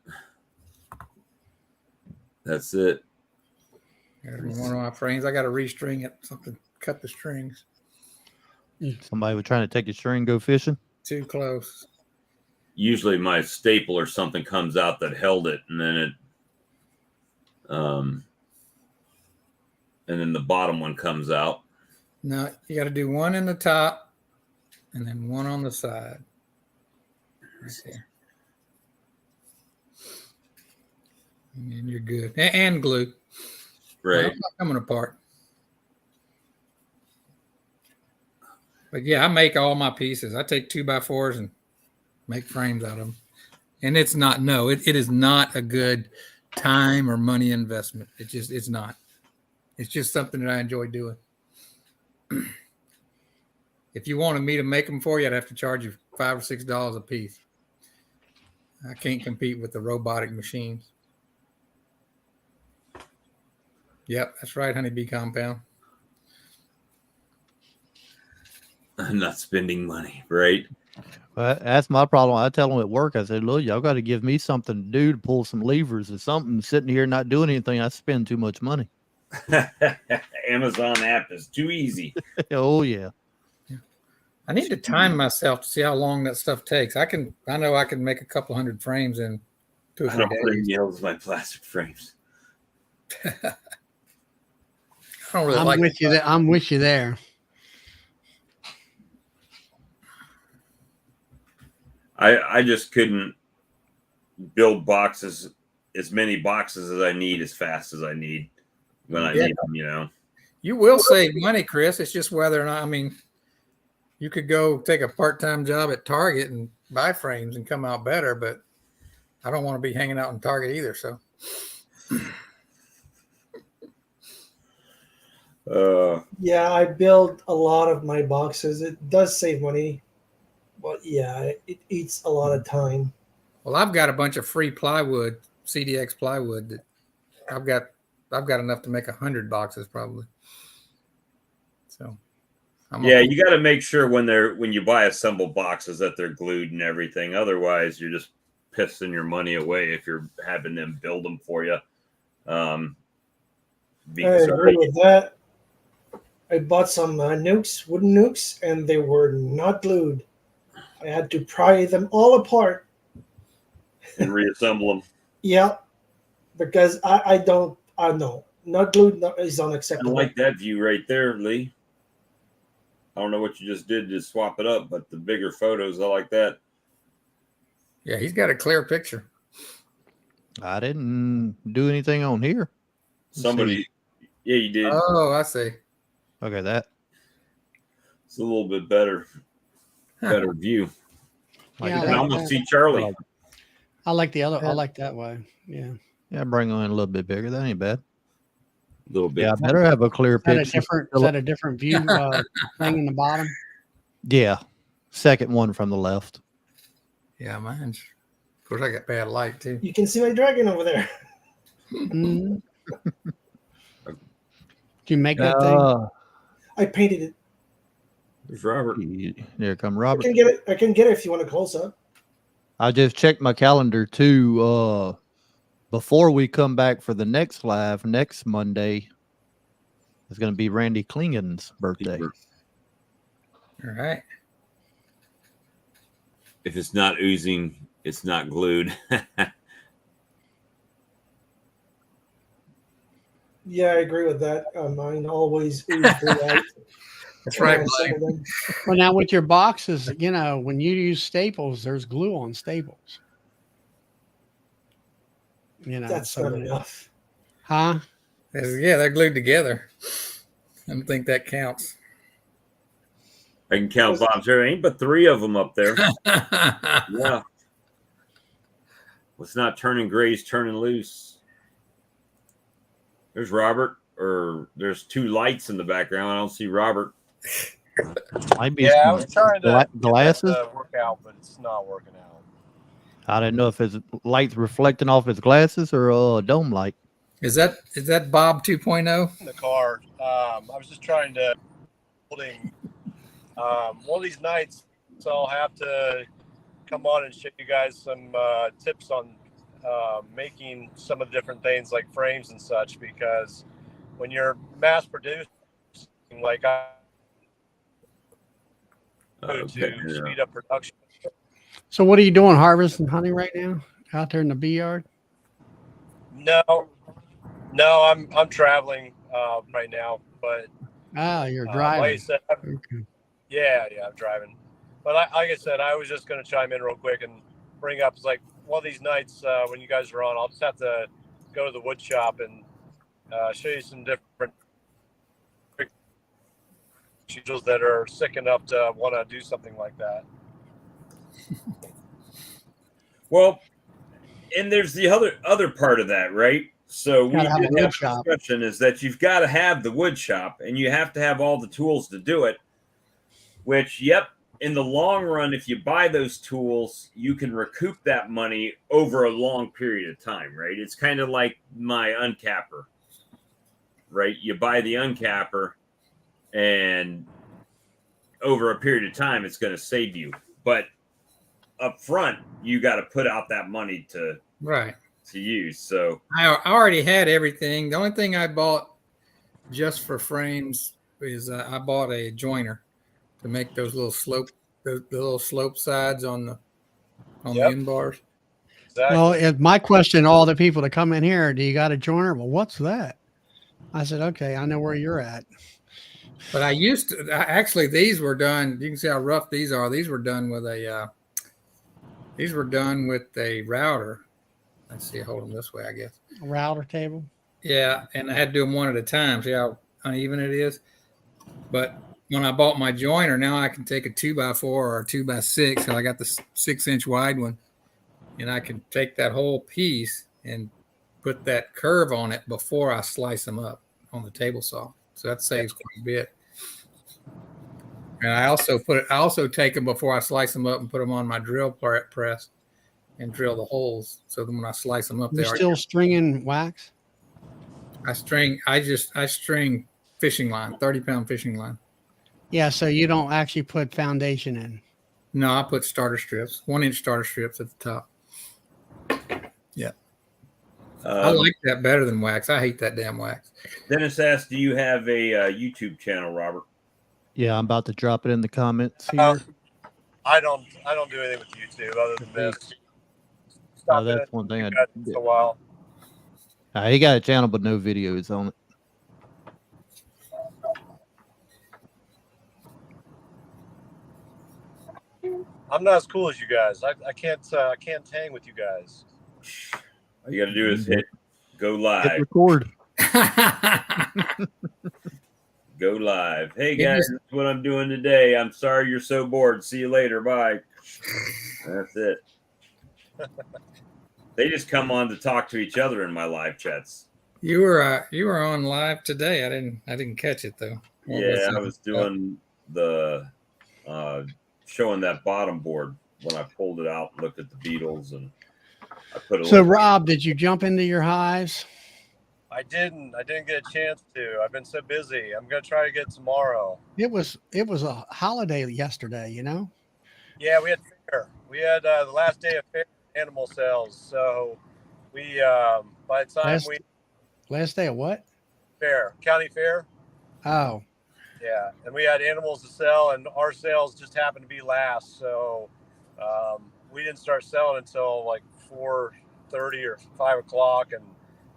That's it. One of my frames, I got to restring it. Something cut the strings Somebody was trying to take a string, go fishing. too close. Usually my staple or something comes out that held it, and then and then the bottom one comes out. No, you got to do one in the top, and then one on the side. Right there. And you're good. And glue. Right. It's not coming apart. But yeah, I make all my pieces. I take 2x4s and make frames out of them. And it's not, it is not a good time or money investment. It's not. It's just something that I enjoy doing. If you wanted me to make them for you, I'd have to charge you $5 or $6 a piece. I can't compete with the robotic machines. Yep, that's right, honeybee compound. I'm not spending money, right? Well, that's my problem. I tell them at work, I said, look, y'all got to give me something to do to pull some levers or something. Sitting here not doing anything, I spend too much money. Amazon app is too easy. Oh, yeah. I need to time myself to see how long that stuff takes. I know I can make a couple hundred frames in 2 or I 3 don't bring days. nails my plastic frames. I don't really I'm like with you there. I'm with you there. I just couldn't build boxes, as many boxes as I need, as fast as I need when I need them, you know. You will save money, Chris. It's just whether or not, I mean, you could go take a part-time job at Target and buy frames and come out better, but I don't want to be hanging out in Target either. So Yeah, I build a lot of my boxes. It does save money, but yeah, it eats a lot of time. well, I've got a bunch of free plywood, CDX plywood that I've got enough to make 100 boxes probably. So yeah, you got to make sure when you buy assembled boxes that they're glued and everything. Otherwise, you're just pissing your money away if you're having them build them for you. I Because agree with that. I bought some nukes, wooden nukes, and they were not glued. I had to pry them all apart. and reassemble them. Yeah, because I know not glued is I unacceptable. like that view right there, Lee. I don't know what you just did to swap it up, but the bigger photos, I like that. yeah, he's got a clear picture. I didn't do anything on here. Somebody, yeah, you did. Oh, I see. Okay, that. It's a little bit better view. Yeah, You I can like almost that. see Charlie. I like the other. I like that way. Yeah. Yeah, bring on a little bit bigger. That ain't bad. A little bit. Yeah, I better have a clear Is that picture. is that a different view thing in the bottom? Yeah, second one from the left. Yeah, mine's. Of course, I got bad light too. You can see my dragon over there. Mm. Did you make that thing? I painted it. There's Robert. There come I Robert. can get it. I can get it if you want a close up. I just checked my calendar too. Before we come back for the next live next Monday, it's going to be Randy Klingen's birthday. All right. If it's not oozing, it's not glued. Yeah, I agree with that. Mine always ooze blue out. That's right, Some buddy. of them. Well, now with your boxes, you know, when you use staples, there's glue on staples. You know, That's so not enough. huh? Yeah, they're glued together. I don't think that counts. I can count Bob's. There ain't but 3 of them up there. Yeah. What's not turning gray is turning loose. There's Robert, or there's 2 lights in the background. I don't see Robert. Might be Yeah, I some was trying to glasses. get that to work out, but it's not working out. I don't know if it's lights reflecting off his glasses or a dome light. Is that Bob 2.0? In the car, I was just trying to holding one of these nights, so I'll have to come on and show you guys some tips on making some of the different things like frames and such, because when you're mass producing, like I to speed up production. So what are you doing, harvesting honey right now out there in the bee yard? No, I'm traveling right now, but You're like driving. I said, Okay. yeah, I'm driving. But like I said, I was just going to chime in real quick and bring up, like, one of these nights when you guys are on, I'll just have to go to the wood shop and show you some different individuals that are sick enough to want to do something like that. Well, and there's the other part of that, right? So we Gotta have a did wood have a shop. discussion is that you've got to have the wood shop and you have to have all the tools to do it, which, yep, in the long run, if you buy those tools, you can recoup that money over a long period of time, right? It's kind of like my uncapper, right? You buy the uncapper and over a period of time, it's going to save you. But up front, you got to put out that money to use. So I already had everything. The only thing I bought just for frames is I bought a joiner to make those little slope, the little slope sides on the end bars. Exactly. Well, my question to all the people that come in here, do you got a joiner? Well, what's that? I said, okay, I know where you're at. But I used to actually, these were done. You can see how rough these are. These were done with a router. Let's see, hold them this way, I guess. A router table. Yeah, and I had to do them one at a time. See how uneven it is? But when I bought my joiner, now I can take a 2x4 or a 2x6. So I got the 6-inch wide one, and I can take that whole piece and put that curve on it before I slice them up on the table saw. So that saves quite a bit. And I also take them before I slice them up and put them on my drill press and drill the holes. So then when I slice them up, You're still stringing wax? I string fishing line, 30-pound fishing line. Yeah, so you don't actually put foundation in. No, I put starter strips, 1-inch starter strips at the top. Yeah. I like that better than wax. I hate that damn wax. Dennis asked, do you have a YouTube channel, Robert? Yeah, I'm about to drop it in the comments here. I don't do anything with YouTube other than this. That's one thing I did. A while. He got a channel, but no videos on it. I'm not as cool as you guys. I can't hang with you guys. All you got to do is hit go live. Hit record. Go live. Hey guys, that's what I'm doing today. I'm sorry you're so bored. See you later. Bye. That's it. They just come on to talk to each other in my live chats. You were on live today. I didn't catch it though. I was doing the showing that bottom board when I pulled it out and looked at the beetles, and I put it. So Rob, did you jump into your hives? I didn't get a chance to. I've been so busy. I'm gonna try to get tomorrow. It was a holiday yesterday, you know. Yeah, we had fair. We had the last day of fair animal sales. So we by the time Last we last day of what? county fair. Oh, Yeah, and we had animals to sell, and our sales just happened to be last, so we didn't start selling until like 4:30 or 5 o'clock, and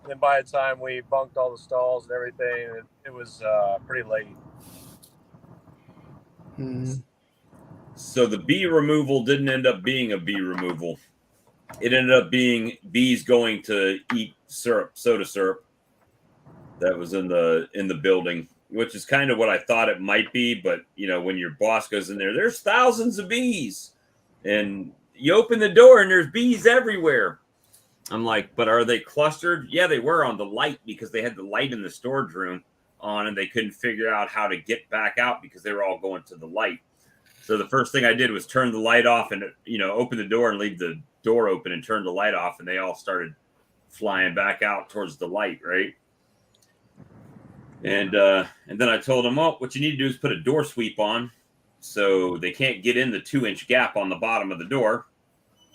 then by the time we bunked all the stalls and everything, it was pretty late. mm, So the bee removal didn't end up being a bee removal. It ended up being bees going to eat syrup, soda syrup that was in the building, which is kind of what I thought it might be. But when your boss goes in there, there's thousands of bees, and you open the door and there's bees everywhere. I'm like, but are they clustered? Yeah, they were on the light because they had the light in the storage room on, and they couldn't figure out how to get back out because they were all going to the light. So the first thing I did was turn the light off and open the door and leave the door open and turn the light off, and they all started flying back out towards the light, right? And then I told them, well, what you need to do is put a door sweep on so they can't get in the 2-inch gap on the bottom of the door.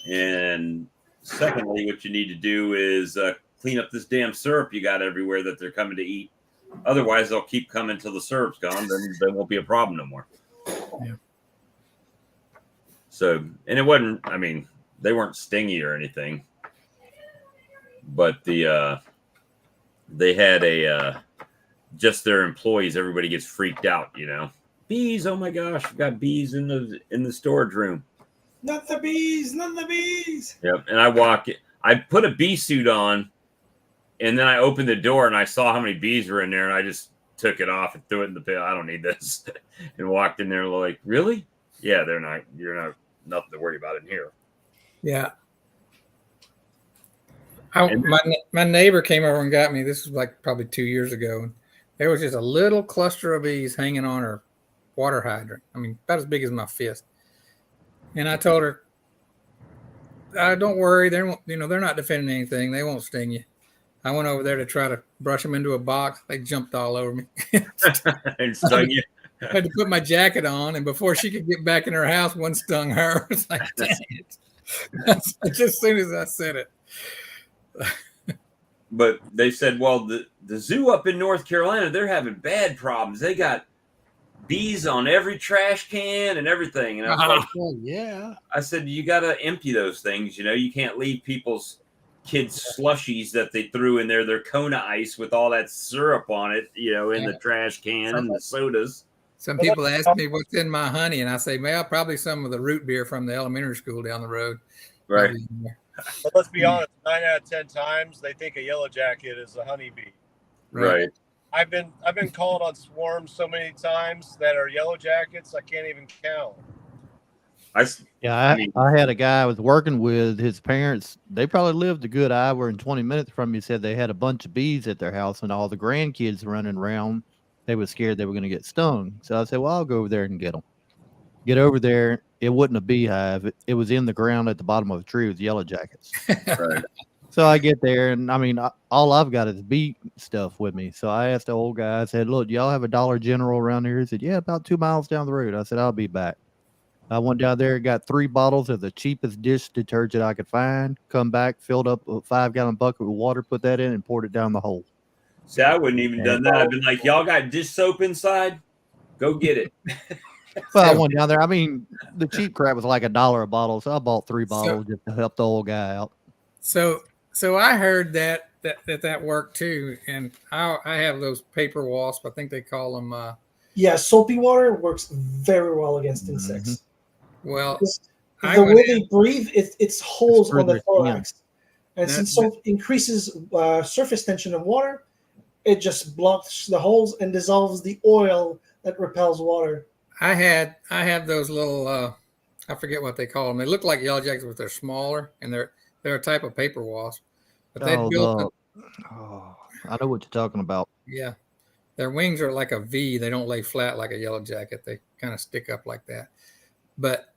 And secondly, what you need to do is clean up this damn syrup you got everywhere that they're coming to eat. Otherwise, they'll keep coming till the syrup's gone. Then there won't be a problem no more. Yeah. So, and it wasn't, I mean, they weren't stingy or anything. But they had just their employees, everybody gets freaked out, Bees, oh my gosh, we've got bees in the storage room. Not the bees, not the bees. Yep. And I put a bee suit on, and then I opened the door and I saw how many bees were in there, and I just took it off and threw it in the bin. I don't need this. And walked in there like, really? Yeah, you're not nothing to worry about in here. Yeah. My neighbor came over and got me. This was like probably 2 years ago. And there was just a little cluster of bees hanging on her water hydrant. I mean, about as big as my fist. And I told her, don't worry. They're not defending anything. They won't sting you. I went over there to try to brush them into a box. They jumped all over me. And stung you. I had to put my jacket on, and before she could get back in her house, one stung her. It's like, dang it. Just as soon as I said it. But they said, well, the zoo up in North Carolina, they're having bad problems. They got bees on every trash can and everything. And I was like, well, yeah. I said, you got to empty those things. You can't leave people's kids' slushies that they threw in there, their Kona ice with all that syrup on it, in the trash can and the sodas. Some people ask me what's in my honey, and I say, well, probably some of the root beer from the elementary school down the road. Right. But let's be honest, 9 out of 10 times they think a yellow jacket is a honeybee. Right. I've been called on swarms so many times that are yellow jackets I can't even count. I had a guy I was working with. His parents, they probably lived a good hour and 20 minutes from me. Said they had a bunch of bees at their house, and all the grandkids running around. They were scared they were going to get stung. So I said, well, I'll go over there and get them. Get over there. It wasn't a beehive. It was in the ground at the bottom of a tree with yellow jackets. Right. So I get there, and I mean, all I've got is bee stuff with me. So I asked the old guy, I said, look, do y'all have a Dollar General around here? He said, yeah, about 2 miles down the road. I said, I'll be back. I went down there, got 3 bottles of the cheapest dish detergent I could find, come back, filled up a 5-gallon bucket with water, put that in, and poured it down the hole. See, I wouldn't even done that. I've been like, y'all got dish soap inside? Go get it. Well, I went down there. I mean, the cheap crap was like $1 a bottle, so I bought 3 bottles just to help the old guy out. So I heard that worked too, and I have those paper wasps. I think they call them. Yeah, soapy water works very well against insects. Well, the way they breathe, it's holes on the thorax, and since soap increases surface tension of water, it just blocks the holes and dissolves the oil that repels water. I have those little I forget what they call them. They look like yellow jackets, but they're smaller, and they're a type of paper wasp. But they built. I know what you're talking about. Yeah, their wings are like a V. They don't lay flat like a yellow jacket. They kind of stick up like that. But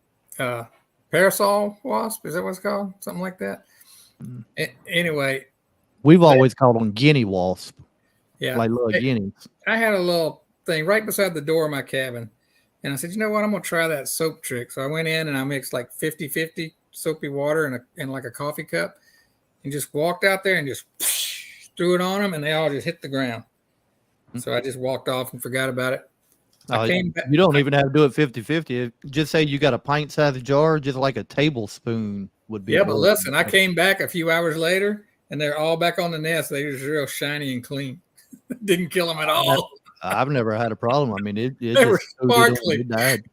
parasol wasp, is that what it's called? Something like that. Anyway, We've always called them guinea wasp, Yeah. like little Hey, guineas. I had a little thing right beside the door of my cabin. And I said, you know what? I'm going to try that soap trick. So I went in and I mixed like 50-50 soapy water in like a coffee cup and just walked out there and just threw it on them. And they all just hit the ground. So I just walked off and forgot about it. I came back. You don't even have to do it 50-50. Just say you got a pint-sized jar, just like a tablespoon would be. Yeah, but listen, I came back a few hours later and they're all back on the nest. They were just real shiny and clean. Didn't kill them at all. I've never had a problem. I mean, it They just were sparkling. it died.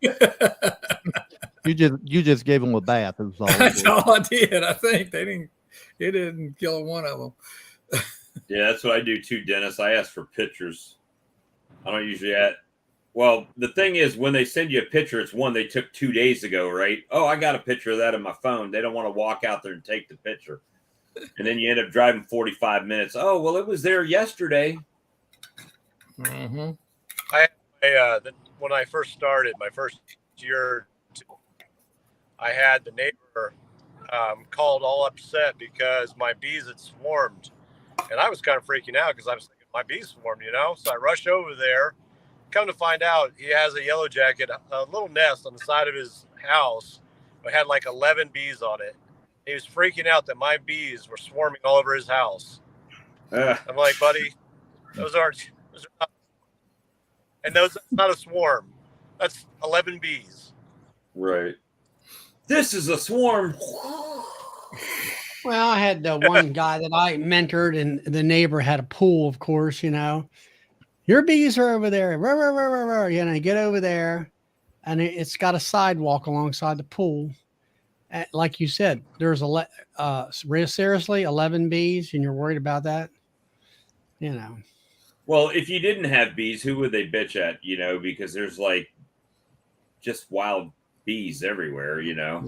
You just gave them a bath. It was all. That's all I did. I think it didn't kill one of them. Yeah, that's what I do too, Dennis. I ask for pictures. I don't usually ask. Well, the thing is, when they send you a picture, it's one they took 2 days ago, right? Oh, I got a picture of that in my phone. They don't want to walk out there and take the picture. And then you end up driving 45 minutes. Oh, well, it was there yesterday. Mm-hmm. When I first started, my first year or two, I had the neighbor called all upset because my bees had swarmed. And I was kind of freaking out because I was thinking my bees swarmed, So I rushed over there. Come to find out, he has a yellow jacket, a little nest on the side of his house. It had like 11 bees on it. He was freaking out that my bees were swarming all over his house. I'm like, buddy, those are not, and that's not a swarm. That's 11 bees. Right. This is a swarm. Well, I had one guy that I mentored, and the neighbor had a pool, of course, Your bees are over there. Get over there. And it's got a sidewalk alongside the pool. Like you said, there's seriously 11 bees, and you're worried about that? Well, if you didn't have bees, who would they bitch at, because there's like just wild bees everywhere, Yeah.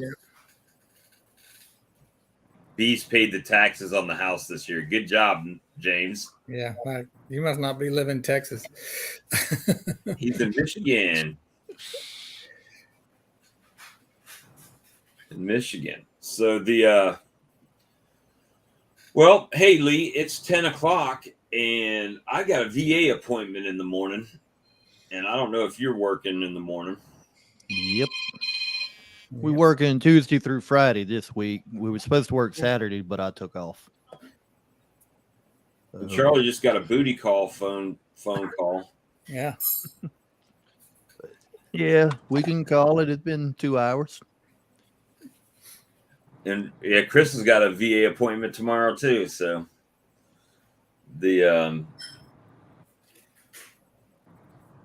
Bees paid the taxes on the house this year. Good job, James. Yeah, you must not be living in Texas. He's in Michigan. In Michigan. So well, hey, Lee, it's 10 o'clock, and I got a VA appointment in the morning, and I don't know if you're working in the morning. Yep. We working Tuesday through Friday this week. We were supposed to work Saturday, but I took off. Charlie just got a booty call phone call. Yeah. Yeah, we can call it. It's been 2 hours. And yeah, Chris has got a VA appointment tomorrow too. So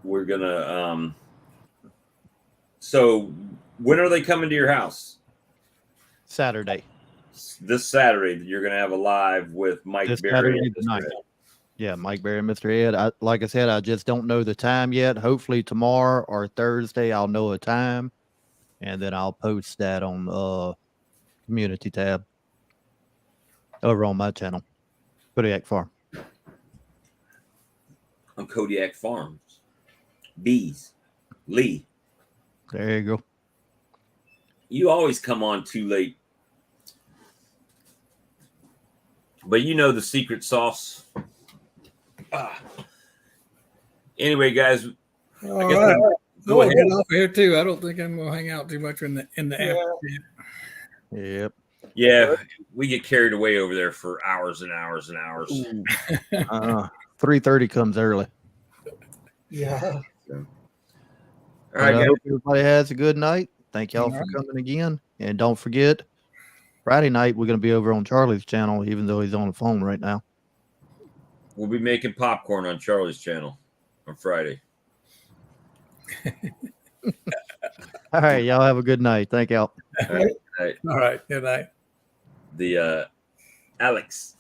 we're gonna so when are they coming to your house? Saturday. This Saturday, you're gonna have a live with Mike Berry. Yeah, Mike Berry and Mr. Ed. Like I said, I just don't know the time yet. Hopefully tomorrow or Thursday I'll know a time, and then I'll post that on community tab over on my channel, Kodiak Farm. On Kodiak Farms. Bees. Lee. There you go. You always come on too late. But you know the secret sauce. Anyway, guys. All right. Go ahead off here too. I don't think I'm gonna hang out too much in the afternoon. Yep. Yeah, we get carried away over there for hours and hours and hours. 3:30 comes early. Yeah. All right, I hope everybody has a good night. Thank y'all for coming again. And don't forget, Friday night, we're going to be over on Charlie's channel, even though he's on the phone right now. We'll be making popcorn on Charlie's channel on Friday. All right. Y'all have a good night. Thank y'all. All right. All right. Good night. The Alex.